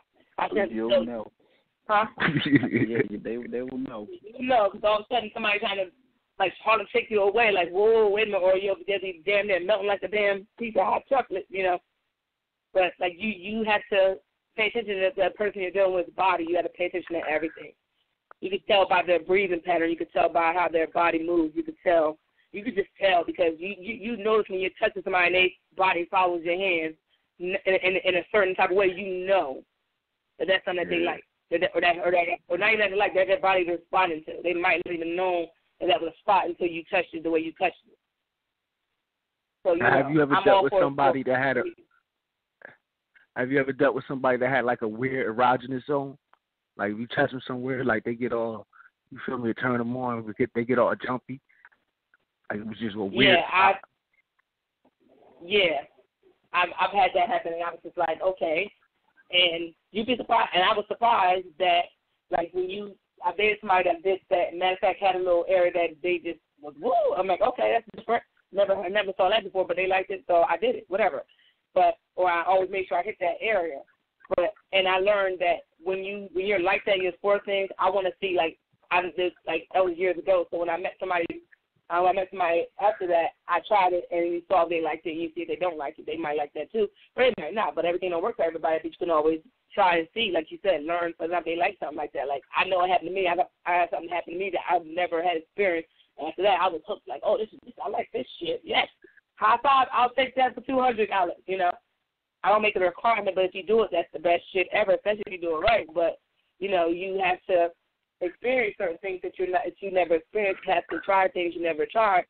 You'll know. Huh? Yeah, they will know. You know, because all of a sudden somebody trying to hard to take you away, like, whoa, wait a minute, or you'll just be damn near melting like a damn piece of hot chocolate, you know. But like you have to pay attention to the person you're dealing with body. You have to pay attention to everything. You can tell by their breathing pattern. You can tell by how their body moves. You could just tell because you notice when you're touching somebody and their body follows your hands in a certain type of way. You know that that's something that they like, or not even that they like, that their body is responding to. They might not even know that was a spot until you touched it the way you touched it. So have you ever dealt with somebody that had Have you ever dealt with somebody that had like a weird erogenous zone? Like you touch them somewhere, like they get all, you feel me, turn them on, they get all jumpy. Like it was just a weird. I've had that happen, and I was just like, okay, and you'd be surprised, and I was surprised that like when I dated somebody that did that. Matter of fact, had a little area that they just was woo. I'm like, okay, that's different. I never saw that before, but they liked it, so I did it. Whatever. Or I always make sure I hit that area. And I learned that when you're like that, you explore things. I want to see that was years ago. So when I met somebody after that, I tried it, and you saw if they liked it. You see if they don't like it, they might like that too, but they might not. But everything don't work for everybody. But you can always try and see, like you said, learn for them. They like something like that. Like I know it happened to me. I had something happen to me that I've never had experience. And after that, I was hooked. Like, oh, I like this shit. Yes, high five. I'll take that for $200. You know, I don't make it a requirement, but if you do it, that's the best shit ever, especially if you do it right. But you know, you have to experience certain things that you never experienced. You have to try things you never tried,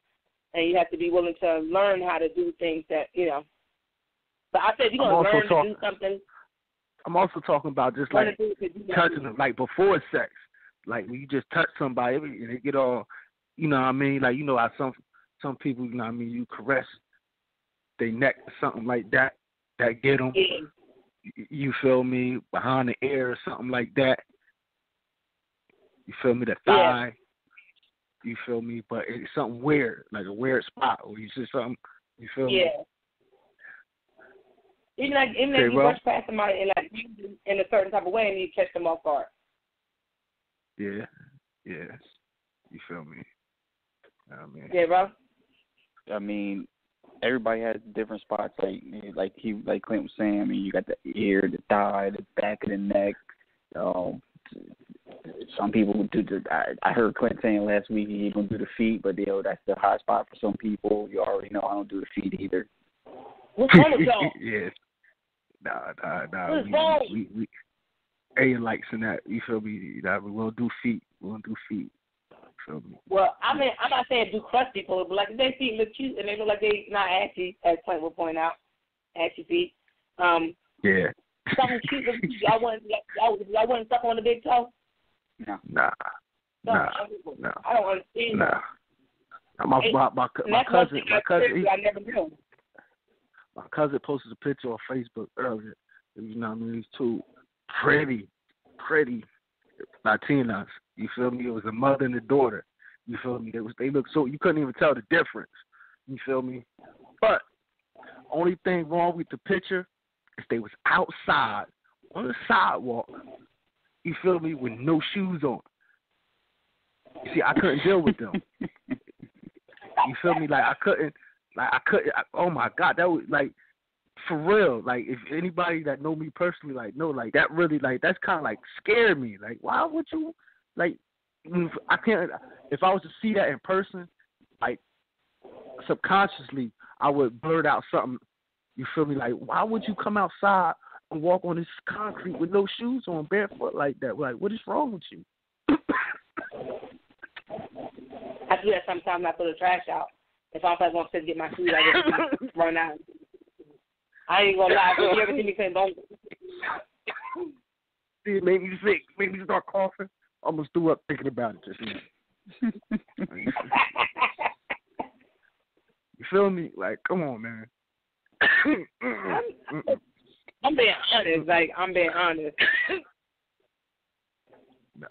and you have to be willing to learn how to do things that you know. But I said you're gonna learn to do something. I'm also talking about just like touching them, like before sex, like when you just touch somebody and they get all, you know what I mean? Like you know how some people, you know what I mean, you caress their neck or something like that get them. Yeah. You feel me? Behind the ear or something like that. You feel me? The thigh. Yeah. You feel me? But it's something weird, like a weird spot, or you see something. You feel me? Yeah. Even if you brush past somebody in a certain type of way and you catch them off guard. Yeah. You feel me? Yeah, bro. I mean, everybody has different spots. Like Clint was saying. I mean, you got the ear, the thigh, the back of the neck. Some people would do I heard Clint saying last week he's gonna do the feet, but that's the hot spot for some people. You already know I don't do the feet either. What's wrong with y'all? Yeah. Nah. What's wrong? We alien likes in that. You feel me? We won't do feet. Feel me? Well, I mean, I'm not saying do crush people, but like if their feet look cute and they look like they not ashy, as Clint will point out, ashy feet. Yeah. Something cute. Y'all wouldn't suck on the big toe. No. Nah. I don't understand. Nah. My cousin. I never knew. My cousin posted a picture on Facebook earlier. You know what I mean? These two pretty Latinas. You feel me? It was a mother and a daughter. You feel me? They looked so you couldn't even tell the difference. You feel me? But only thing wrong with the picture is they was outside on the sidewalk. You feel me? With no shoes on. You see, I couldn't deal with them. You feel me? I couldn't. Oh my God, that was like For real, like if anybody that know me personally, like know, like that really, like that's kind of like scared me. Like, why would you, like, I can't. If I was to see that in person, like subconsciously, I would blurt out something. You feel me? Like, why would you come outside and walk on this concrete with no shoes on, barefoot like that? Like, what is wrong with you? I do that sometimes. I put the trash out. If I'm going to get my shoes, I just run out. I ain't gonna lie. If you ever see me saying don't, see, it made me sick. Made me start coughing. Almost threw up thinking about it just now. You feel me? Like, come on, man. I'm being honest. Like, I'm being honest. No.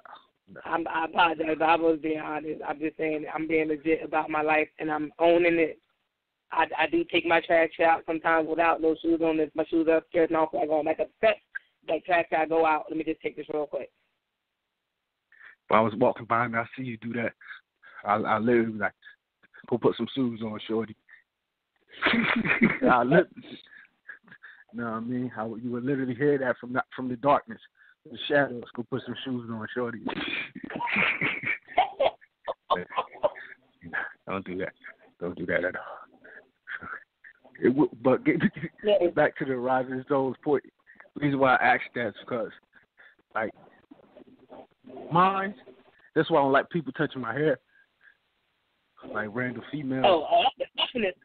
I apologize, but I was being honest. I'm just saying I'm being legit about my life, and I'm owning it. I do take my trash out sometimes without no shoes on. If my shoes are upstairs, and also I go like a set, like trash out, go out. Let me just take this real quick. If I was walking by and I see you do that, I literally be like, go put some shoes on, shorty. Know what I mean? How you would literally hear that from the darkness, the shadows. Go put some shoes on, shorty. Don't do that. Don't do that at all. But get back to the Rising Stones point. The reason why I asked that is because, like, mine, that's why I don't like people touching my hair. Like random females. Oh, that's definite.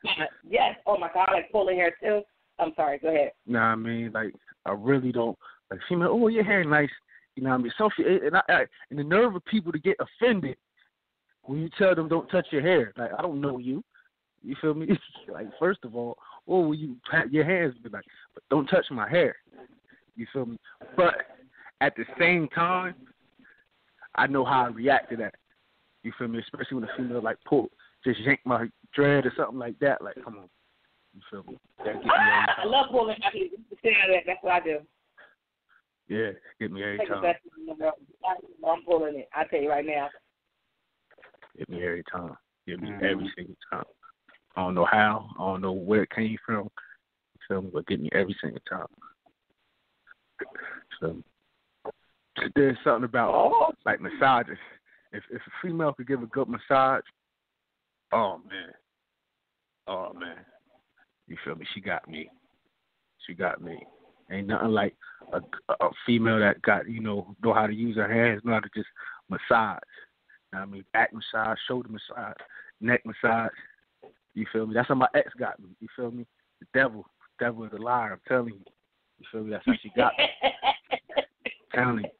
Yes. Oh, my God. Like pulling hair, too. I'm sorry. Go ahead. Nah, I mean, like, I really don't. Like, female, oh, your hair nice. You know what I mean? And the nerve of people to get offended when you tell them don't touch your hair. Like, I don't know you. You feel me? Like, first of all, or will you pat your hands be like, but don't touch my hair. You feel me? But at the same time, I know how I react to that. You feel me? Especially when a female like just yank my dread or something like that. Like, come on. You feel me? That get me every time. I love pulling. I mean, that's what I do. Yeah, get me every time. I'm pulling it. I tell you right now. Get me every time. Get me every single time. I don't know how. I don't know where it came from. You feel me? But get me every single time. So there's something about like massages. If a female could give a good massage, oh man, you feel me? She got me. Ain't nothing like a female that got know how to use her hands, know how to just massage. You know what I mean? Back massage, shoulder massage, neck massage. You feel me? That's how my ex got me. You feel me? The devil is a liar. I'm telling you. You feel me? That's how she got me. I'm telling you.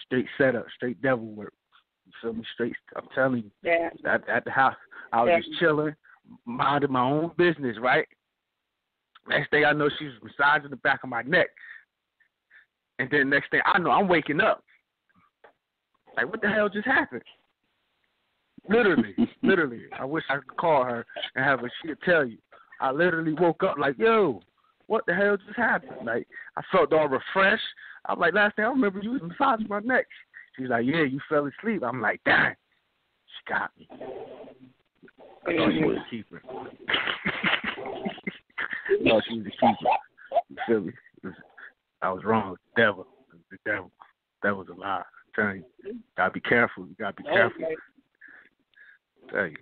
Straight setup, straight devil work. You feel me? Straight. I'm telling you. Yeah. At the house, I was just chilling, minding my own business, right? Next thing I know, she was massaging the back of my neck. And then next thing I know, I'm waking up. Like, what the hell just happened? Literally. I wish I could call her and have her, she'd tell you. I literally woke up like, yo, what the hell just happened? Like, I felt all refreshed. I'm like, last thing I remember, you was massaging my neck. She's like, yeah, you fell asleep. I'm like, dang, she got me. I thought she was a keeper. I thought she was a keeper. You feel me? I was wrong. The devil. That was a lie. I'm telling you. Gotta be careful. You gotta be careful. Okay. Tell you,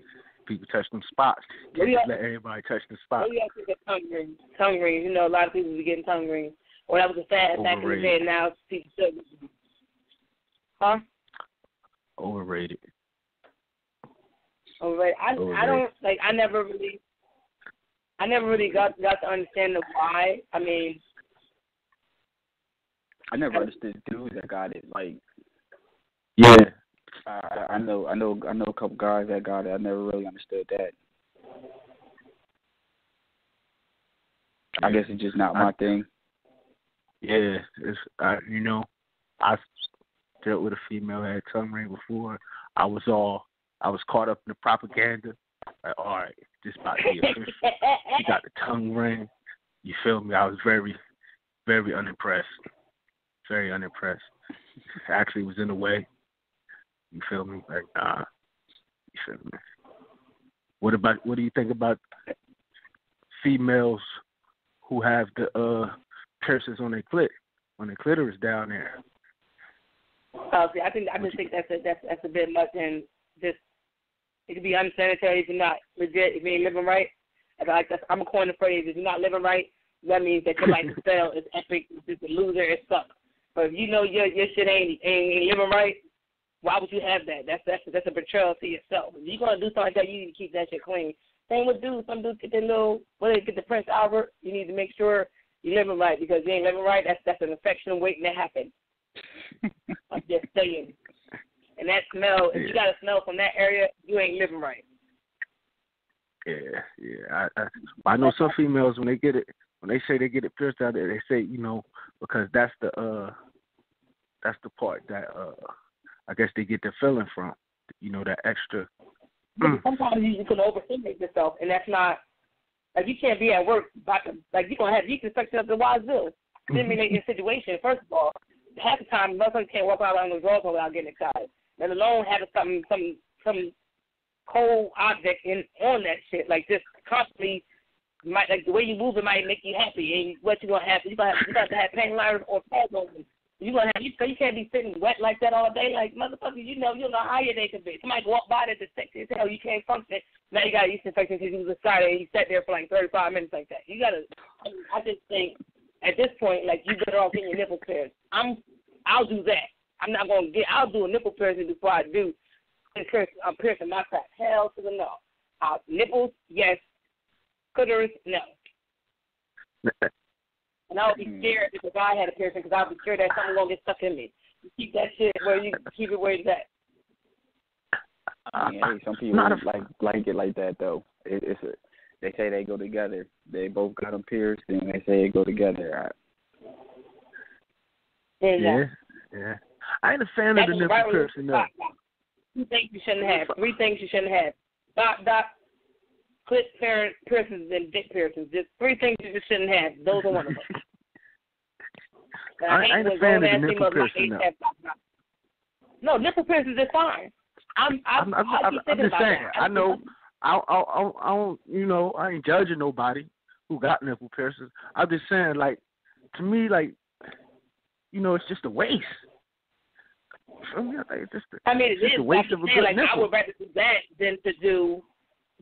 people touch them spots. Can't just let everybody touch the spots. Maybe I think tongue rings. You know, a lot of people be getting tongue rings. Or that was a fad back in the day. Now people still. Huh? Overrated. Overrated. I don't like. I never really got to understand the why. I mean, I never understood dudes that got it. Like, yeah. I know a couple guys that got it. I never really understood that. I guess it's just not my thing. Yeah, it's I dealt with a female that had tongue ring before. I was caught up in the propaganda. Like, all right, this about to be official. She got the tongue ring. You feel me? I was very, very unimpressed. Very unimpressed. Actually, was in the way. You feel me? Like, you feel me? What do you think about females who have the piercings on their clitoris down there. See, I just think that's a bit much, and just it could be unsanitary if you're not legit, if you ain't living right. I'm a coin the phrase: if you're not living right, that means that your lifestyle is epic. It's just a loser. It sucks. But if you know your shit ain't living right, why would you have that? That's a betrayal to yourself. If you're gonna do something like that, you need to keep that shit clean. Same with dudes. Some dudes get their get the Prince Albert. You need to make sure you're living right, because you ain't living right. That's an infection waiting to happen. I'm just saying. And that smell, if you got a smell from that area, you ain't living right. Yeah. I know some females when they say they get it pierced out there, they say, because that's the part that I guess they get the feeling from, that extra. Sometimes you can overstimulate yourself, and that's not, like, you can't be at work you're gonna have yeast infection up the wazoo. Stimulating situation. First of all, half the time, motherfuckers can't walk out on the drawers without getting excited. Let alone having some cold object on that shit, like just constantly, like the way you move it might make you happy. And what you gonna have? You got to have pain liners or pads on them. You can't be sitting wet like that all day. Like, motherfuckers, you know how your day can be. Somebody walk by that's sexy as hell, you can't function. Now you got yeast infection because you was excited and you sat there for like 35 minutes like that. I just think at this point, like, you better off getting your nipple pierced. I'll do that. I'll do a nipple piercing before I do I'm piercing my crack. Hell to the no. Nipples, yes. Clitoris, no. And I would be scared if a guy had a piercing, because I would be scared that something going to get stuck in me. You keep that shit where you keep it where it's at. Some people like it like that, though. They say they go together. They both got them pierced, and they say they go together. Yeah. I ain't a fan of the nipple piercing, though. 2 things you shouldn't have. 3 things you shouldn't have. Dot, clit piercings, and dick piercings. Just 3 things you just shouldn't have. Those are one of them. I ain't a fan of the nipple piercing, though. No, nipple piercings is fine. I'm just saying. I know. I don't. I ain't judging nobody who got nipple piercings. I'm just saying, like, to me, like, it's just a waste. It's just a waste of a good nipple. I would rather do that than to do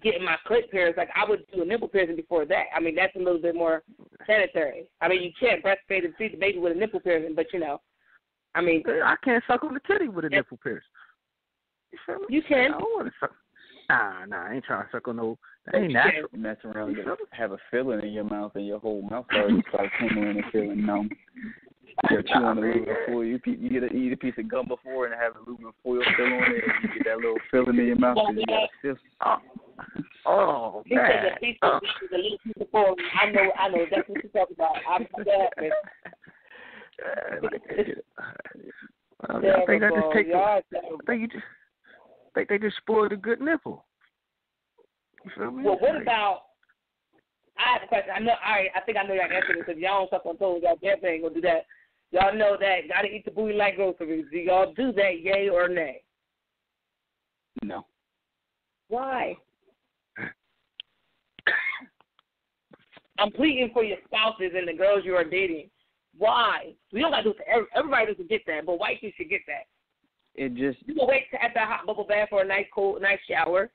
getting my clit pierced. Like, I would do a nipple piercing before that. I mean, that's a little bit more sanitary. I mean, you can't breastfeed and feed the baby with a nipple piercing, but I mean, I can't suck on the titty with a nipple piercing. You feel me? You can. I don't want to suck. Nah, I ain't trying to suck on no. That ain't natural. Mess around and have a feeling in your mouth, and your whole mouth starts tingling and feeling numb. You're chewing aluminum foil. You eat a piece of gum before and have aluminum foil still on it, and you get that little feeling in your mouth because you got a fist. Oh, man. He said the little piece of foil. I know. That's what you're talking about. I'm that happens. I think I just take I think they just spoiled a good nipple. You feel me? Well, what about? I have a question. I think I know your answer because y'all don't suck on toes. Y'all definitely ain't gonna do that. Y'all know that. Gotta eat the booty like groceries. Do y'all do that? Yay or nay? No. Why? I'm pleading for your spouses and the girls you are dating. Why? We don't got to do it for everybody doesn't get that, but white people should get that. It just you can wait at the hot bubble bath for a nice shower.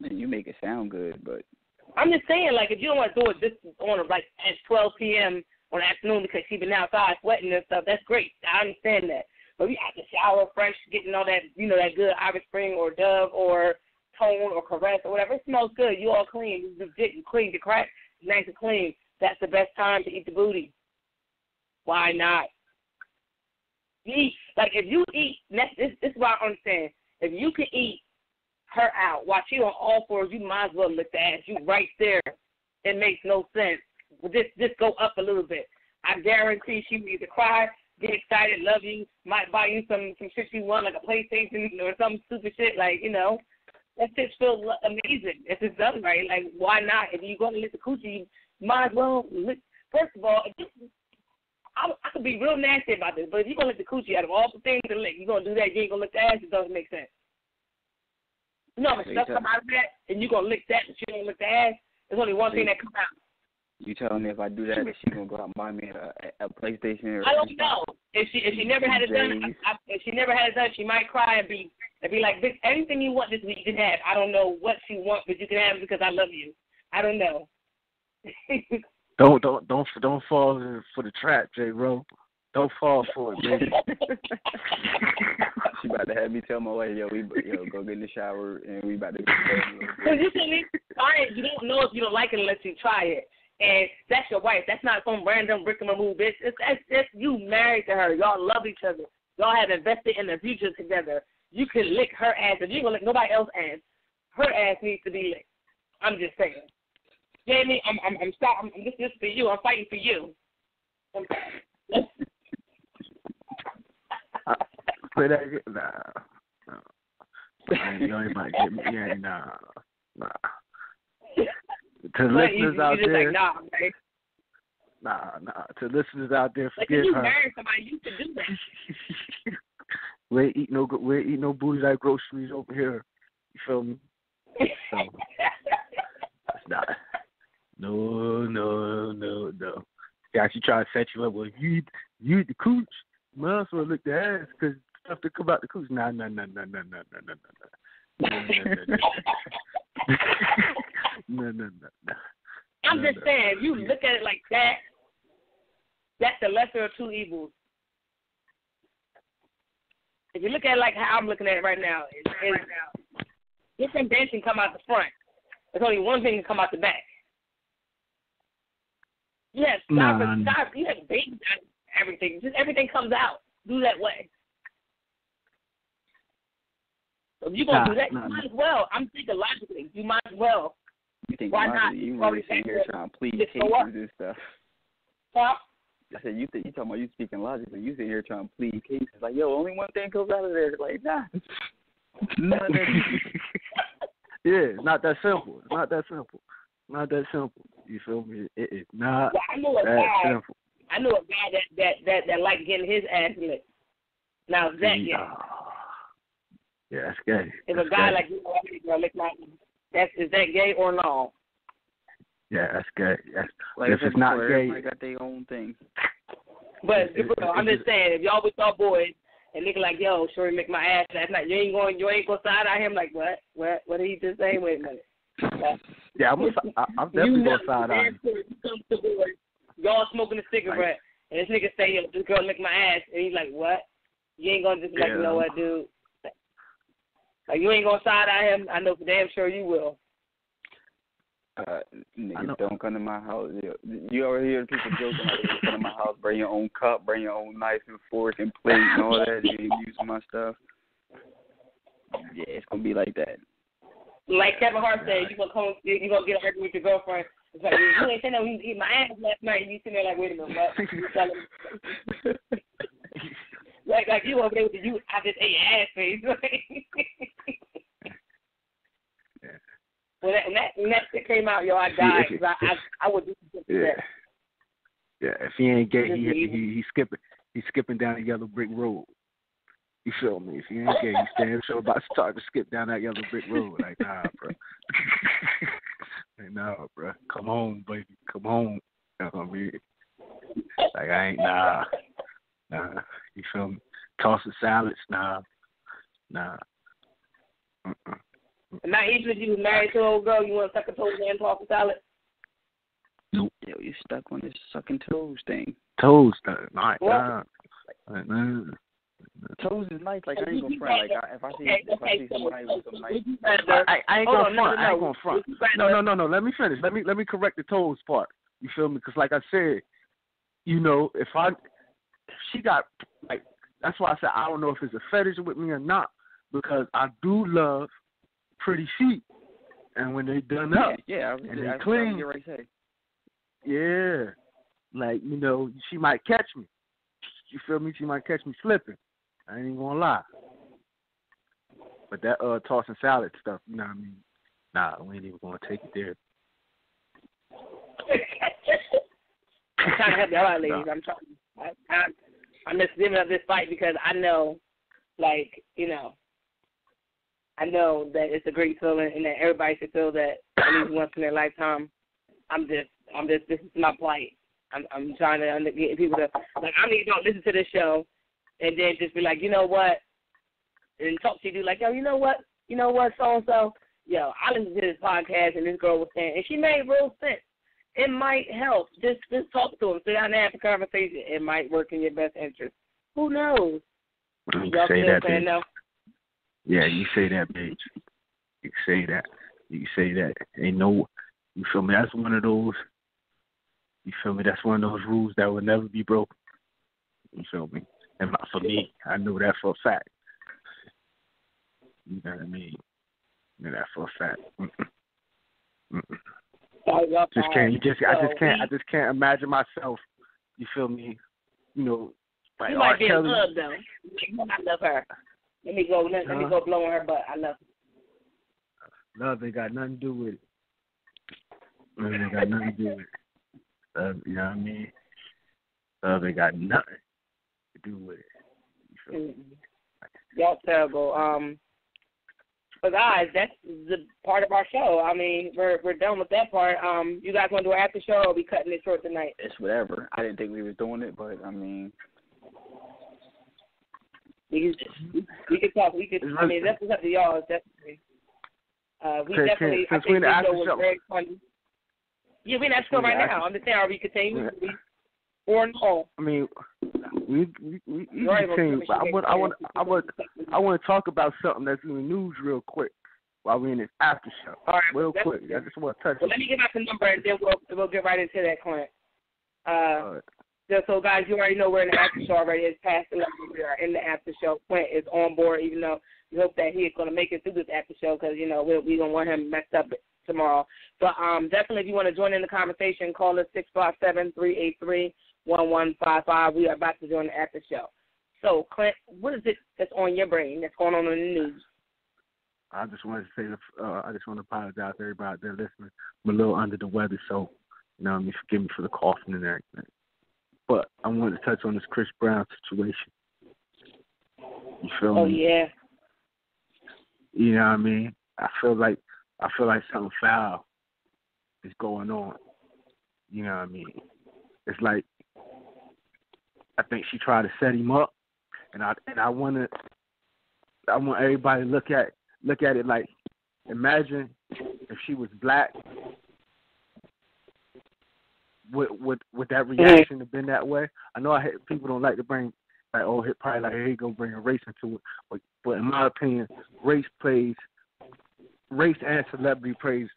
You make it sound good, but I'm just saying, like, if you don't want to do it just on like at 12 p.m. on the afternoon because she's been outside sweating and stuff, that's great. I understand that. But we have to shower fresh, getting all that, that good Irish Spring or Dove or Tone or Caress or whatever. It smells good. You all clean. You clean your crack. It's nice and clean. That's the best time to eat the booty. Why not? Like, if you eat, this is what I understand. If you can eat her out while she on all fours, you might as well lick the ass. You right there. It makes no sense. Just go up a little bit. I guarantee she will either cry, get excited, love you, might buy you some shit you want, like a PlayStation or some stupid shit, like, that shit feels amazing if it's done right. Like, why not? If you're going to lick the coochie, you might as well lick. First of all, I could be real nasty about this, but if you're going to lick the coochie, out of all the things to lick, you're going to do that, you ain't going to lick the ass, it doesn't make sense. If stuff come out of that, and you're going to lick that, but you don't lick the ass, there's only one thing that comes out. You telling me if I do that, that she's gonna go out and buy me a PlayStation? Or I don't know. If she never had it done, if she never had it done, she might cry and be like, "Bitch, anything you want this week, you can have. I don't know what you want, but you can have it because I love you." I don't know. Don't fall for the trap, J-Ro. Don't fall for it, baby. She about to have me tell my wife, yo, go get in the shower and we about to go. Because you can try it. You don't know if you don't like it unless you try it. And that's your wife. That's not some random brick and remove bitch. It's you married to her. Y'all love each other. Y'all have invested in the future together. You can lick her ass. If you gonna lick nobody else's ass, her ass needs to be licked. I'm just saying. Jamie, I'm sorry. This is for you. I'm fighting for you. Play that again. Nah. You ain't about to get me. Yeah, nah. To listeners out there. Like, nah. Nah. To listeners out there, like forgive if you her. marry somebody, you can do that. We ain't eat no booty like groceries over here. You feel me? So it's not. No. Yeah, she try to set you up. Well, you eat the cooch. You might as well lick the ass because stuff to come out the cooch. Nah. No. I'm just saying, if you look at it like that, that's the lesser of two evils. If you look at it like how I'm looking at it right now, different things can come out the front. There's only one thing can come out the back. You have you have babies, everything. Just everything comes out. Do that way. So if you're going to do that, you might as well. I'm thinking logically. You might as well. You think why logically? not? You really sitting here trying to plead cases and stuff. Huh? I said, you talking about you speaking logically. You sitting here trying to plead cases. Like, yo, only one thing comes out of there. Like, nah. Yeah, it's not that simple. You feel me? It is not that simple. I knew a guy that liked getting his ass licked. Now, is that gay? Yeah, that's gay. If a guy like you want to lick my ass, is that gay or no? Yeah, that's gay. Like if it's not gay, everybody got their own thing. But I'm just saying, if y'all with y'all boys and nigga like, yo, sure lick my ass last night, you ain't going side eye him like what? What did he just say? Wait a minute. Yeah, I'm definitely going to side eye him. Y'all smoking a cigarette, and this nigga say, yo, this girl lick my ass, and he's like, what? You ain't going to just be like, you know what, dude? Like, you ain't going to side eye him? I know for damn sure you will. Niggas don't come to my house. You ever hear people joking like, you come to my house, bring your own cup, bring your own knife and fork and plate and all that, you ain't using my stuff? Yeah, it's going to be like that. Like Kevin Hart said, you gonna get an argument with your girlfriend. It's like, you ain't saying no, you eat my ass last night, and you sitting there like, wait a minute, what? You telling me? like you over there with the I just ate ass face. When that shit came out, yo, I died because I would do something like that. Yeah, if he ain't gay, he's skipping down the yellow brick road. You feel me? If he ain't gay, he's damn sure about to start to skip down that yellow brick road. Like, nah, bro. Like, nah, bro. Come home, baby. Come home. You know what I mean? Like, I ain't, nah. You feel me? Tossing salads, nah. Not even if you was married to an old girl, you want to suck a toes and toss a salad? Nope. Yo, you stuck on this sucking toes thing. Toes, my God. Like, man. Toes is nice. Like, I ain't gonna front. Like, if I see somebody with some nice, I ain't gonna front. I ain't gonna front. No. Let me finish. Let me correct the toes part. You feel me? Because, like I said, you know, if she got like, that's why I said I don't know if it's a fetish with me or not, because I do love pretty feet, and when they done up, and they clean, yeah, like, you know, she might catch me. You feel me? She might catch me slipping. I ain't even gonna lie. But that tossing salad stuff, you know what I mean? Nah, we ain't even gonna take it there. I'm trying to help y'all out, ladies. I'm just giving up this fight because I know, like, you know, I know that it's a great feeling and that everybody should feel that at least once in their lifetime. I'm just This is my plight. I'm trying to get people to, like, I mean, don't listen to this show and then just be like, you know what, and talk to you, like, yo, you know what, so-and-so, yo, I listened to this podcast and this girl was saying, and she made real sense. It might help. Just talk to them. Sit down and have a conversation. It might work in your best interest. Who knows? You say that, bitch. No? Yeah, you say that, bitch. You say that. You say that. Ain't no, you feel me? That's one of those, you feel me? That's one of those rules that will never be broken. You feel me? And for me, I know that for a fact. You know what I mean? I know that for a fact. I just can't imagine myself. You feel me? You know, like you might be in love though. I love her. Let me go blow on her butt. I love her. Love ain't got nothing to do with it. Love ain't got nothing to do with it. You know what I mean? Love ain't got nothing to do with it. You feel me? Y'all terrible. But guys, that's the part of our show. I mean, we're done with that part. You guys want to do an after show, or are we cutting it short tonight? It's whatever. I didn't think we was doing it, but I mean, we can talk. I mean, that's up to y'all. Definitely. Since I think the show was very funny. Yeah, we're in after show right now. I'm just saying, are we continuing? Or no? I mean, we continue. But I want to talk about something that's in the news real quick while we're in this after show. All right, real quick. I just want to touch. Well, let me give out the number and then we'll get right into that, Clint. Right. So guys, you already know we're in the after show already. It's past 11. We are in the after show. Clint is on board, even though we hope that he is going to make it through this after show because you know we don't want him messed up tomorrow. But definitely, if you want to join in the conversation, call us 657-383-1155. We are about to join the after show. So, Clint, what is it that's on your brain that's going on in the news? I just wanted to say, I just want to apologize to everybody out there listening. I'm a little under the weather, so you know, forgive me for the coughing and everything. But I wanted to touch on this Chris Brown situation. You feel me? Oh yeah. You know what I mean? I feel like something foul is going on. You know what I mean? It's like I think she tried to set him up, and I want everybody to look at it like, imagine if she was black, would that reaction have been that way? I know people don't like to bring probably like here you go bring a race into it, but in my opinion, race and celebrity plays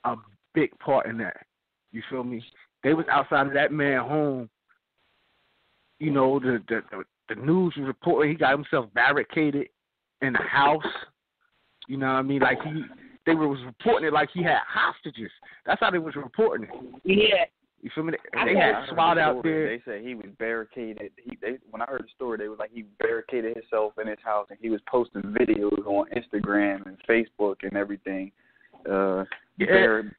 a big part in that. You feel me? They was outside of that man's home. You know, the news was reporting he got himself barricaded in the house. You know what I mean? Like they was reporting it like he had hostages. That's how they was reporting it. Yeah. You feel me? They had SWAT out there. They said he was barricaded. When I heard the story, they was like he barricaded himself in his house and he was posting videos on Instagram and Facebook and everything.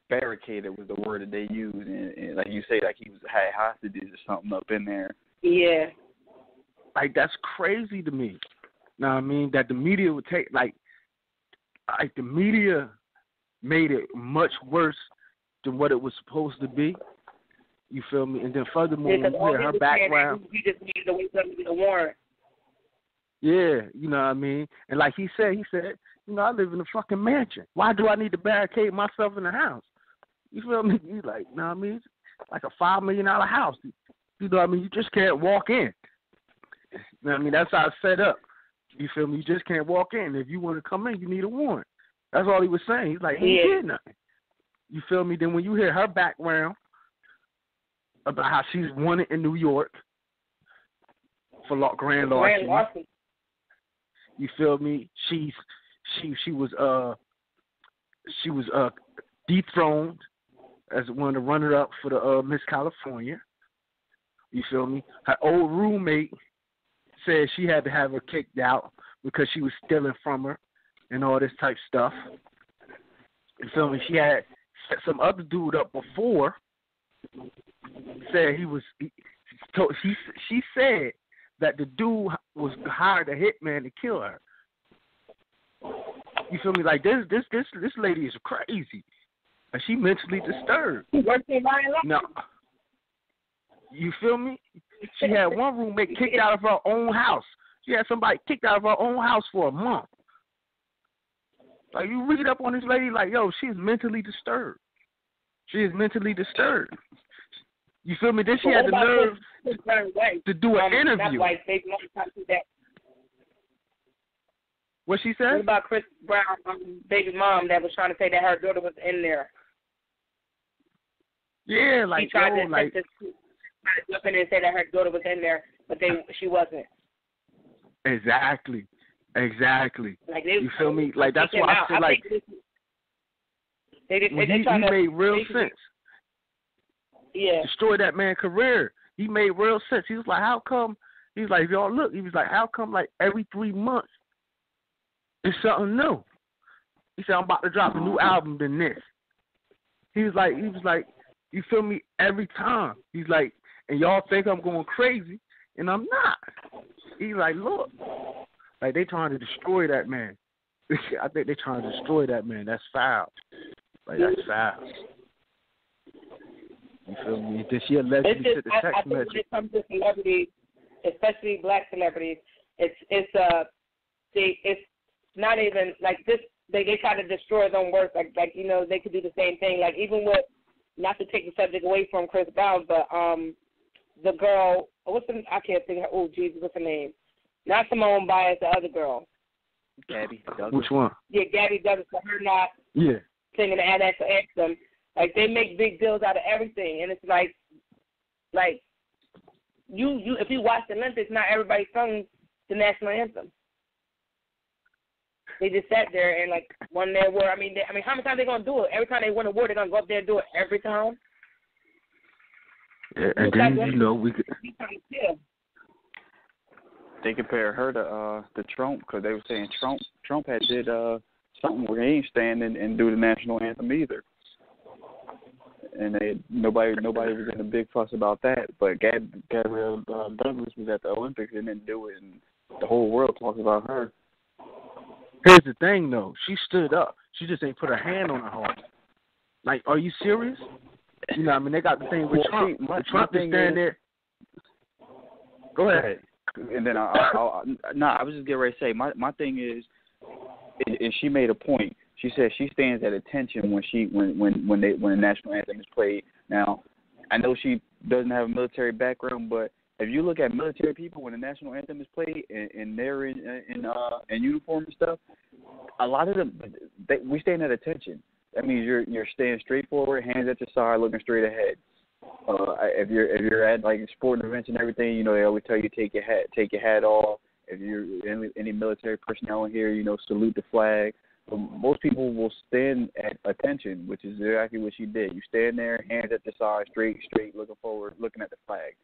Barricaded was the word that they used, and like you say, like he had hostages or something up in there. Yeah. Like that's crazy to me. Know what I mean? That the media would take like the media made it much worse than what it was supposed to be. You feel me? And then furthermore, when you hear her background, he just needed to wait for the warrant. Yeah, you know what I mean? And like he said, you know, I live in a fucking mansion. Why do I need to barricade myself in the house? You feel me? He's like, you know what I mean? It's like a $5 million house. You know what I mean? You just can't walk in. You know what I mean? That's how it's set up. You feel me? You just can't walk in. If you want to come in, you need a warrant. That's all he was saying. He's like, he did nothing. You feel me? Then when you hear her background about how she's wanted in New York for grand larceny. You feel me? She was dethroned as one of the runner-up for the Miss California. You feel me? Her old roommate said she had to have her kicked out because she was stealing from her and all this type stuff. You feel me? She had set some other dude up before. Said she said that the dude was hired a hitman to kill her. You feel me? Like this lady is crazy. Like, she mentally disturbed. She works in Ryan Love. Now, you feel me? She had one roommate kicked out of her own house. She had somebody kicked out of her own house for a month. Like, you read up on this lady, like, yo, she's mentally disturbed. She is mentally disturbed. You feel me? Then she had the nerve to do an interview. That's why Baby Mom tried to do that. What she said? What about Chris Brown, baby mom, that was trying to say that her daughter was in there? Yeah, like, she tried to like, jump in and say that her daughter was in there, but she wasn't. Exactly. Like you feel me? Like, that's why I feel like he made real sense. Yeah. Destroy that man's career. He made real sense. He was like, how come? He was like, if y'all look, he was like, how come like every 3 months it's something new? He said, I'm about to drop a new album than this. He was like, you feel me? Every time. He's like, and y'all think I'm going crazy, and I'm not. He's like, look. Like, they trying to destroy that man. I think they trying to destroy that man. That's foul. Like, that's foul. You feel me? Did she allegedly send the text message? When it comes to celebrities, especially black celebrities, it's not even like this. They try to destroy their own work. Like you know, they could do the same thing. Like even with, not to take the subject away from Chris Brown, but the girl, I can't think. Oh Jesus, what's her name? Not Simone Biles, the other girl. Gabby Douglas. Which one? Yeah, Gabby Douglas. For her not singing the anthem. Like, they make big deals out of everything, and it's like you if you watch the Olympics, not everybody sung the national anthem. They just sat there and like won their award. I mean, how many times they gonna do it? Every time they win an award, they're gonna go up there and do it every time. Yeah, and then you know we could. They compare her to Trump because they were saying Trump had did something where he ain't standing and do the national anthem either. And nobody was in a big fuss about that. But Gabrielle Douglas was at the Olympics and didn't do it, and the whole world talks about her. Here's the thing, though. She stood up. She just ain't put her hand on her heart. Like, are you serious? You know, I mean, they got the thing with Trump. Trump is standing there. Go ahead. And then I was just getting ready to say my thing is, and she made a point. She said she stands at attention when the national anthem is played. Now, I know she doesn't have a military background, but if you look at military people when the national anthem is played and they're in uniform and stuff, a lot of them we stand at attention. That means you're staying straight forward, hands at your side, looking straight ahead. If you're at like sporting events and everything, you know they always tell you take your hat off. If you're any military personnel in here, you know, salute the flag. Most people will stand at attention, which is exactly what she did. You stand there, hands at the side, straight, looking forward, looking at the flag.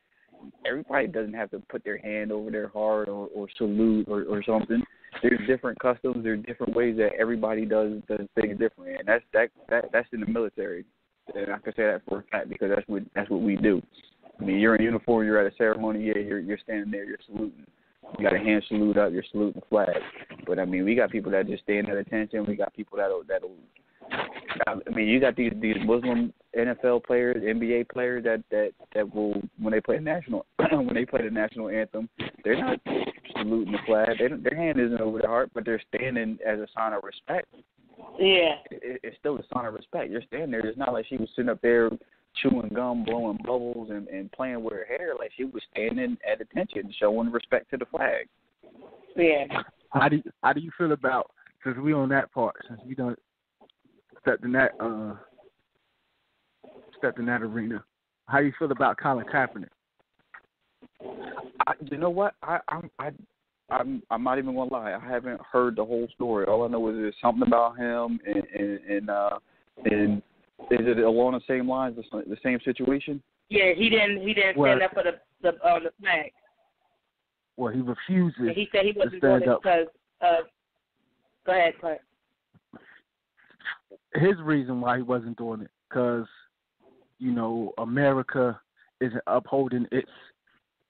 Everybody doesn't have to put their hand over their heart or salute or something. There's different customs. There's different ways that everybody does things differently, and that's in the military. And I can say that for a fact because that's what we do. I mean, you're in uniform, you're at a ceremony, yeah, you're standing there, you're saluting. You got a hand salute up, you're saluting the flag. But I mean, we got people that just stand at attention. We got people that'll. I mean, you got these Muslim NFL players, NBA players that will when they play the national anthem, they're not saluting the flag. Their hand isn't over their heart, but they're standing as a sign of respect. Yeah, it's still a sign of respect. You're standing there. It's not like she was sitting up there chewing gum, blowing bubbles, and playing with her hair. Like she was standing at attention, showing respect to the flag. Yeah. How do you feel about, since we on that part, since we done stepped in that arena? How do you feel about Colin Kaepernick? You know what? I'm not even gonna lie. I haven't heard the whole story. All I know is there's something about him, and is it along the same lines, the same situation? Yeah, he didn't stand up for the flag. Well, he refuses. And he said he wasn't to doing stand it up. because. Go ahead, Clint. His reason why he wasn't doing it, because, you know, America isn't upholding its,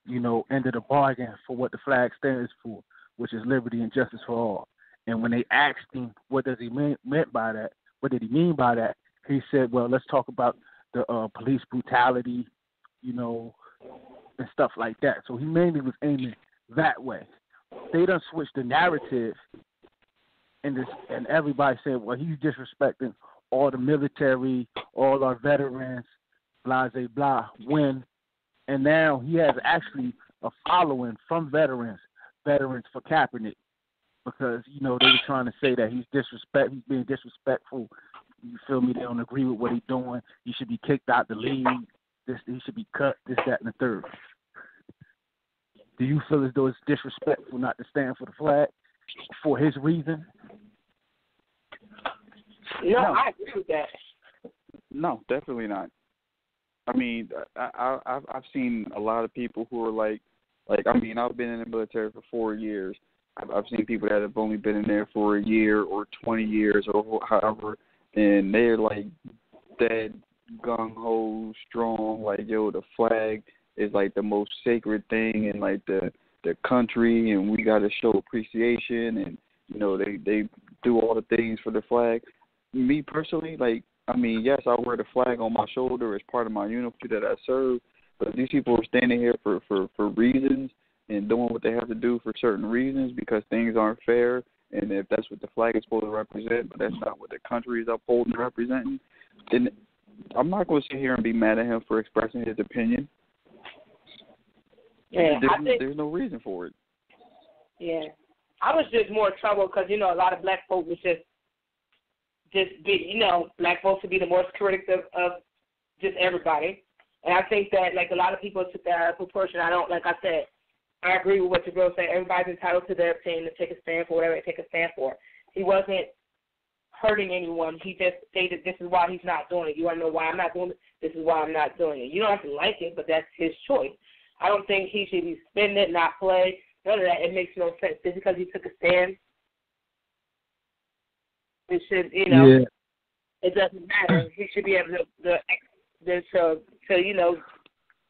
you know, end of the bargain for what the flag stands for, which is liberty and justice for all. And when they asked him what does he meant by that, what did he mean by that, he said, well, let's talk about the police brutality, and stuff like that. So he mainly was aiming that way. They done switched the narrative, and everybody said, well, he's disrespecting all the military, all our veterans, blah, blah, blah, and now he has actually a following from veterans for Kaepernick, because, they were trying to say that he's being disrespectful. You feel me? They don't agree with what he's doing. He should be kicked out the league. He should be cut, this, that, and the third. Do you feel as though it's disrespectful not to stand for the flag for his reason? No, I agree with that. No, definitely not. I mean, I've seen a lot of people who are like I've been in the military for 4 years. I've seen people that have only been in there for a year or 20 years or however, and they're like dead gung ho strong. Like, yo, the flag is like the most sacred thing in like the country, and we got to show appreciation, and they do all the things for the flag. Me personally, yes, I wear the flag on my shoulder as part of my uniform that I serve, but these people are standing here for reasons and doing what they have to do for certain reasons because things aren't fair, and if that's what the flag is supposed to represent, but that's not what the country is upholding and representing, then I'm not going to sit here and be mad at him for expressing his opinion. Yeah, there's no reason for it. Yeah. I was just more troubled because, a lot of black folks was just be, black folks would be the most critics of just everybody. And I think that, like, a lot of people took that out of proportion. Like I said, I agree with what your girl said. Everybody's entitled to their opinion to take a stand for whatever they take a stand for. He wasn't hurting anyone. He just stated this is why he's not doing it. You want to know why I'm not doing it? This is why I'm not doing it. You don't have to like it, but that's his choice. I don't think he should be spending it, not play. None of that. It makes no sense. Just because he took a stand, it should, It doesn't matter. He should be able to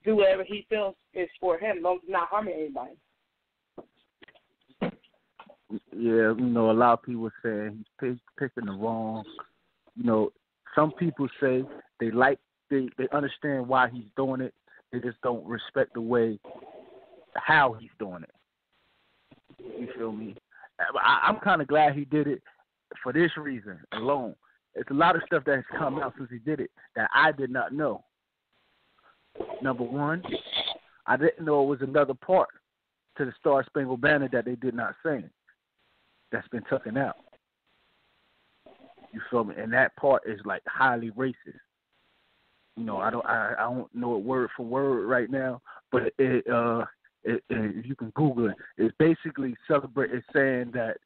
do whatever he feels is for him, as long as it's not harming anybody. Yeah, a lot of people say he's picking the wrong. Some people say they understand why he's doing it. They just don't respect the way how he's doing it. You feel me? I'm kind of glad he did it for this reason alone. It's a lot of stuff that has come out since he did it that I did not know. Number one, I didn't know it was another part to the Star Spangled Banner that they did not sing. That's been taken out. You feel me? And that part is like highly racist. I don't know it word for word right now, but if you can Google it, it's basically it's saying that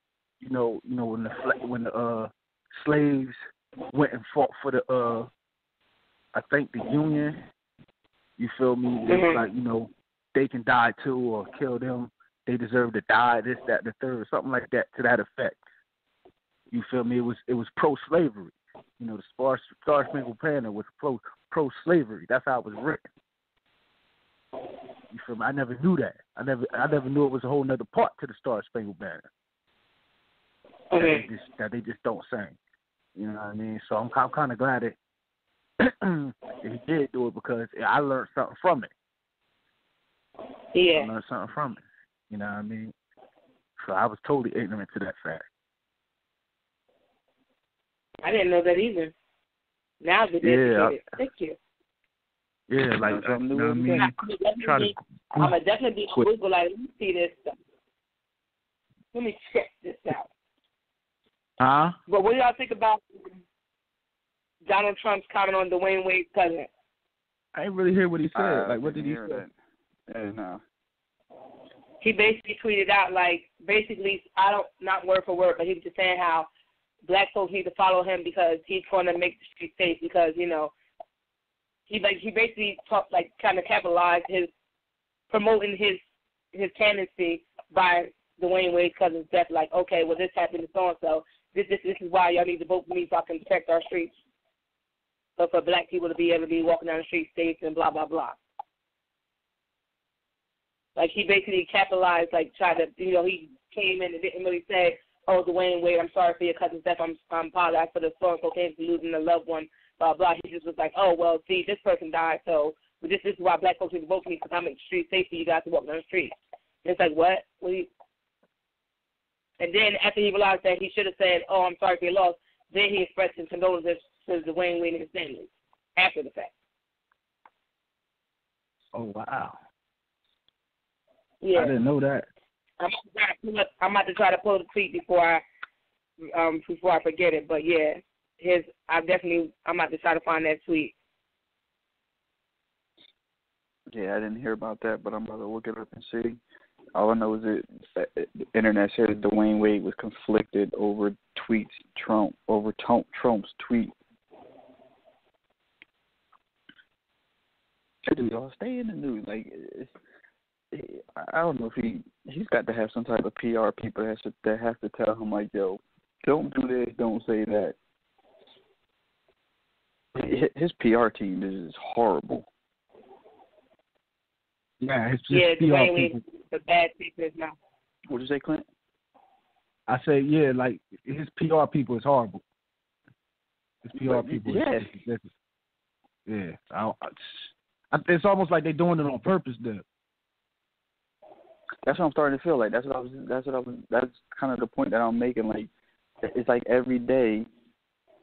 when the slaves went and fought for the I think the Union. You feel me? It's like they can die too or kill them. They deserve to die. This, that, the third, something like that to that effect. You feel me? It was pro-slavery. The Star Spangled Banner was pro-slavery. That's how it was written. You feel me? I never knew that. I never knew it was a whole other part to the Star Spangled Banner. That they just don't sing. You know what I mean? So I'm kind of glad that he did do it because I learned something from it. Yeah. I learned something from it. You know what I mean? So I was totally ignorant to that fact. I didn't know that either. Now I've been educated. Thank you. Yeah, like, you know what I mean? I'm going to definitely be on Google, like, let me see this stuff. Let me check this out. Huh? But what do y'all think about Donald Trump's comment on Dwayne Wade's cousin? I didn't really hear what he said. What did he say? No. He basically tweeted out, not word for word, but he was just saying how black folks need to follow him because he's going to make the street safe because, he basically kind of capitalized promoting his candidacy by Dwayne Wade's cousin's death. Like, okay, well, this happened to so-and-so. This is why y'all need to vote for me so I can protect our streets. So for black people to be able to be walking down the street safe and blah, blah, blah. Like, he basically capitalized, tried to, he came in and didn't really say, oh, Dwayne Wade, I'm sorry for your cousin's death. I'm apologize for the so-and-so case for losing a loved one blah, blah. He just was like, oh, well, see, this person died, so this is why black folks need to vote for me because I make the streets safe for you guys to walk down the street. And it's like, what? And then after he realized that he should have said, oh, I'm sorry for your loss, then he expressed his condolences to Dwayne Wade and his family after the fact. Oh, wow. Yeah. I didn't know that. I'm about to try to pull the tweet before I forget it. But yeah, I'm about to try to find that tweet. Yeah, I didn't hear about that, but I'm about to look it up and see. All I know is that the internet says Dwayne Wade was conflicted over Trump's tweet. Dude, y'all stay in the news. Like, I don't know if he's got to have some type of PR people that have to tell him, like, yo, don't do this, don't say that. His PR team is horrible. Yeah, it's just Dwayne PR Wade, people. the bad people now. What'd you say, Clint? I say, yeah, like his PR people is horrible. His PR people, it's almost like they're doing it on purpose. Then that's what I'm starting to feel like. That's kind of the point that I'm making. Like, it's like every day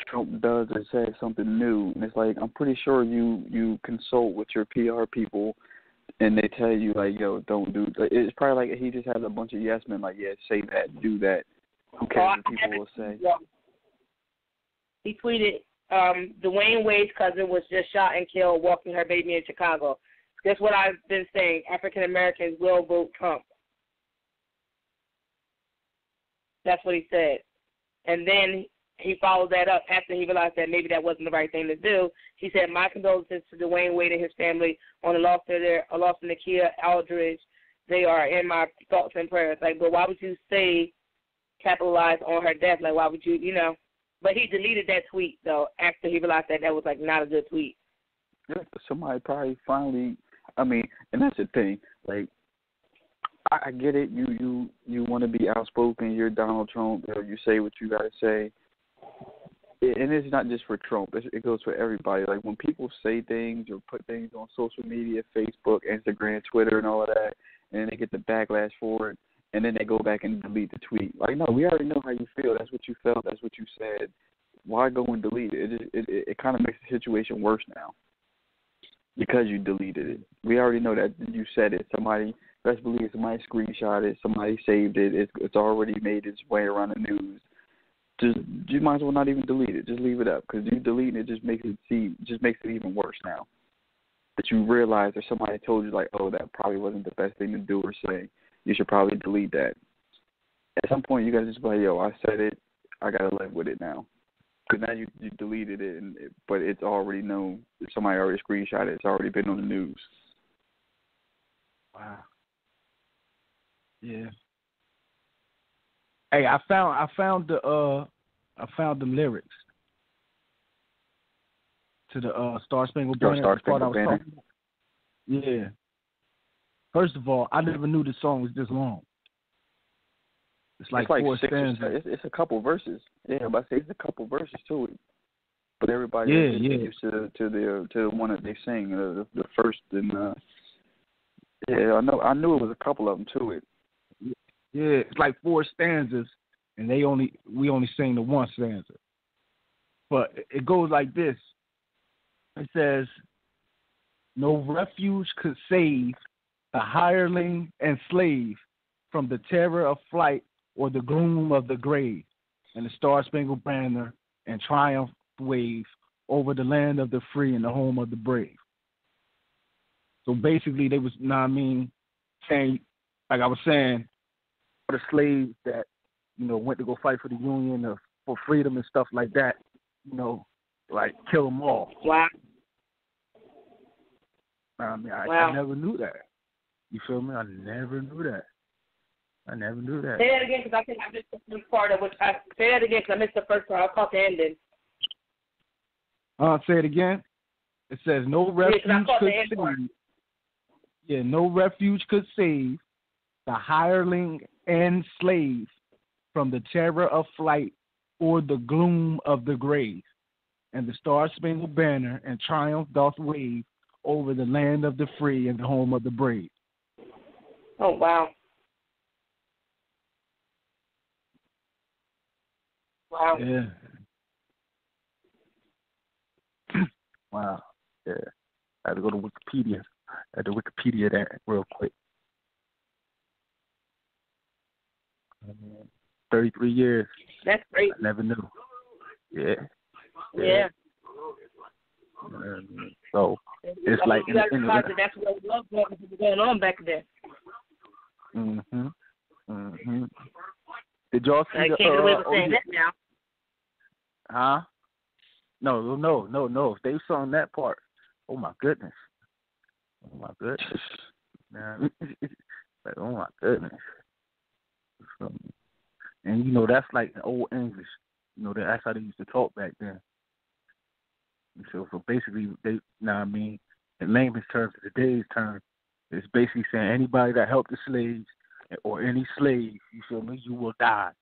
Trump does or says something new, and it's like I'm pretty sure you consult with your PR people. And they tell you, like, yo, don't do – it's probably like he just has a bunch of yes men, like, yeah, say that, do that. Who cares what people will say? He tweeted, Dwayne Wade's cousin was just shot and killed walking her baby in Chicago. That's what I've been saying. African Americans will vote Trump. That's what he said. And then he followed that up after he realized that maybe that wasn't the right thing to do. He said, my condolences to Dwayne Wade and his family on the loss of Nakia Aldridge. They are in my thoughts and prayers. Like, but why would you say capitalize on her death? Like, why would you, But he deleted that tweet, though, after he realized that was, like, not a good tweet. Yeah, somebody probably finally, and that's the thing. Like, I get it. You want to be outspoken. You're Donald Trump. You say what you got to say. And it's not just for Trump. It goes for everybody. Like, when people say things or put things on social media, Facebook, Instagram, Twitter, and all of that, and then they get the backlash for it, and then they go back and delete the tweet. Like, no, we already know how you feel. That's what you felt. That's what you said. Why go and delete it? It kind of makes the situation worse now because you deleted it. We already know that you said it. Let's believe somebody screenshot it. Somebody saved it. It's already made its way around the news. You might as well not even delete it. Just leave it up because you deleting it just makes it even worse now. That you realize that somebody told you, like, oh, that probably wasn't the best thing to do or say. You should probably delete that. At some point, you got to just be like, yo, I said it. I got to live with it now. Because now you deleted it, but it's already known. Somebody already screenshot it. It's already been on the news. Wow. Yeah. Hey, I found the lyrics to the Star Spangled Banner. Star Spangled Banner. Yeah. First of all, I never knew the song was this long. It's like 4 stanzas. It's a couple verses. Yeah, but I say it's a couple verses to it. But everybody is used to the one that they sing, the first and I knew it was a couple of them to it. Yeah, it's like 4 stanzas, and we only sing the one stanza. But it goes like this. It says, no refuge could save the hireling and slave from the terror of flight or the gloom of the grave, and the Star-Spangled Banner and triumph wave over the land of the free and the home of the brave. So basically, they was, saying, like I was saying, for the slaves that, went to go fight for the Union or for freedom and stuff like that, like kill them all. Wow. I never knew that. You feel me? I never knew that. Say that again, because I think I missed the first part of say that again, because I missed the first part. I'll call the ending. Say it again. It says, no refuge could save. Yeah, no refuge could save the hireling and slave from the terror of flight or the gloom of the grave, and the Star-Spangled Banner, and triumph doth wave over the land of the free and the home of the brave. Oh, wow. Wow. Yeah. Wow. Yeah. I had to go to Wikipedia. I had to Wikipedia that real quick. 33 years. That's great. I never knew. Yeah. Yeah. So it's like you guys realize that that's what was going on back then. Did y'all see I the? can't get away with saying that now. Huh? No. If they saw on that part, oh my goodness. Man. Like, oh my goodness. And you know that's like old English. You know that's how they used to talk back then. And so basically they, in layman's terms, today's term, it's basically saying anybody that helped the slaves or any slave, you feel me, you will die.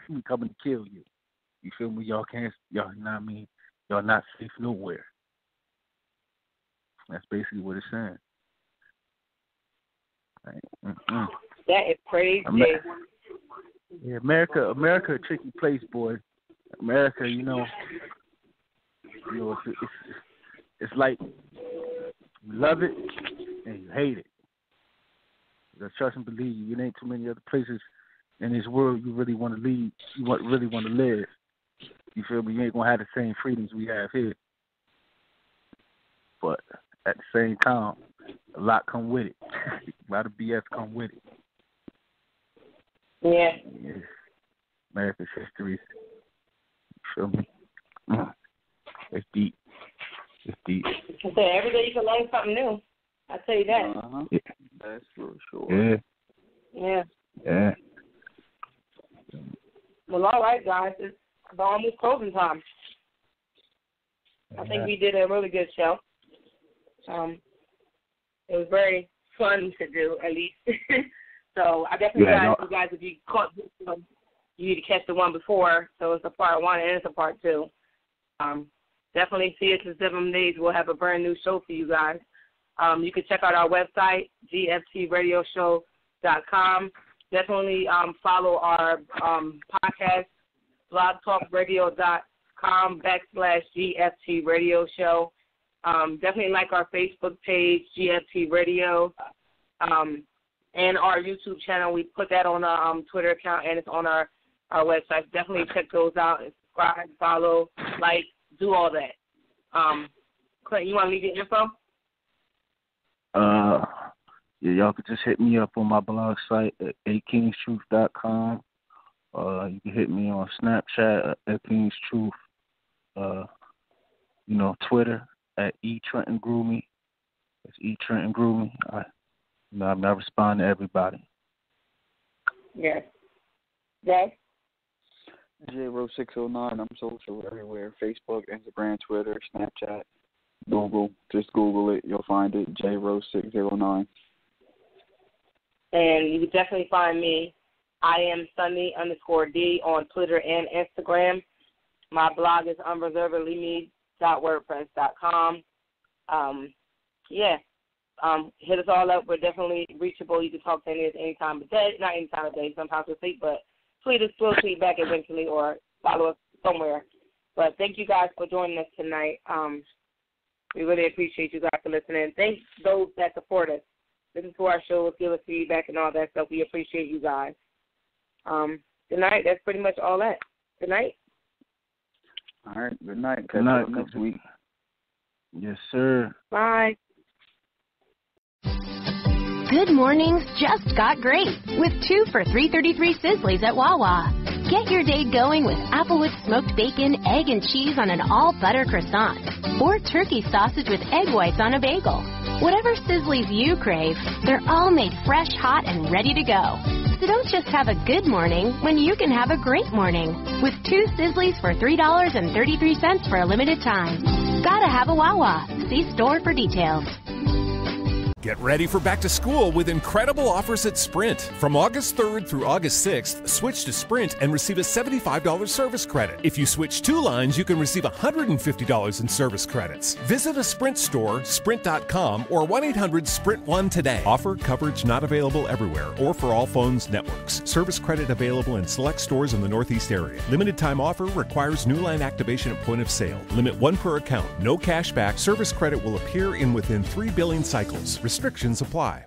We coming to kill you. You feel me? Y'all can't. Y'all, y'all not safe nowhere. That's basically what it's saying. Like, that is crazy. Yeah, America, a tricky place, boy. America, it's like you love it and you hate it. Because trust and believe you, it ain't too many other places in this world you really want to lead. Really want to live. You feel me? You ain't gonna have the same freedoms we have here. But at the same time, a lot come with it. A lot of BS come with it. Yeah. Yes. America's history. You feel me? It's deep. It's deep. So every day you can learn something new. I tell you that. Yeah. That's for sure. Yeah. Yeah. Well, all right, guys. It's almost closing time. I think we did a really good show. It was very fun to do, at least. So I definitely advise you guys, if you caught this one, you need to catch the one before. So it's a part 1 and it's a part 2. Definitely see us in 7 days. We'll have a brand new show for you guys. You can check out our website, gftradioshow.com. Definitely follow our podcast, blogtalkradio.com/GFT Radio Show. Definitely like our Facebook page, GFT Radio, and our YouTube channel. We put that on our Twitter account, and it's on our website. Definitely check those out and subscribe, follow, like, do all that. Clint, you want to leave your info? Yeah, y'all could just hit me up on my blog site at akingstruth.com. You can hit me on Snapchat at akingstruth. Twitter at eTrentonGroomy. It's eTrentonGroomy. I respond to everybody. Yes. Jay? JRose609. I'm social everywhere. Facebook, Instagram, Twitter, Snapchat, Google. Just Google it. You'll find it. JRose609. And you can definitely find me. I am Sunny_D on Twitter and Instagram. My blog is unreservedlyme.wordpress.com. Hit us all up. We're definitely reachable. You can talk to us any time of day. Not any time of day. Sometimes we sleep, but tweet us. We'll tweet back eventually or follow us somewhere. But thank you guys for joining us tonight. We really appreciate you guys for listening. Thanks those that support us. Listen to our shows, give us feedback and all that stuff. We appreciate you guys. Good night. That's pretty much all that. Good night. All right. Good night. Good night. Next week. Yes, sir. Bye. Good mornings just got great with 2 for $3.33 Sizzlies at Wawa. Get your day going with Applewood smoked bacon, egg, and cheese on an all-butter croissant, or turkey sausage with egg whites on a bagel. Whatever Sizzlies you crave, they're all made fresh, hot, and ready to go. So don't just have a good morning when you can have a great morning with 2 Sizzlies for $3.33 for a limited time. Gotta have a Wawa. See store for details. Get ready for back to school with incredible offers at Sprint. From August 3rd through August 6th, switch to Sprint and receive a $75 service credit. If you switch 2 lines, you can receive $150 in service credits. Visit a Sprint store, sprint.com, or 1-800-SPRINT1 today. Offer coverage not available everywhere or for all phones networks. Service credit available in select stores in the Northeast area. Limited time offer requires new line activation at point of sale. Limit 1 per account. No cash back. Service credit will appear in within 3 billing cycles. Restrictions apply.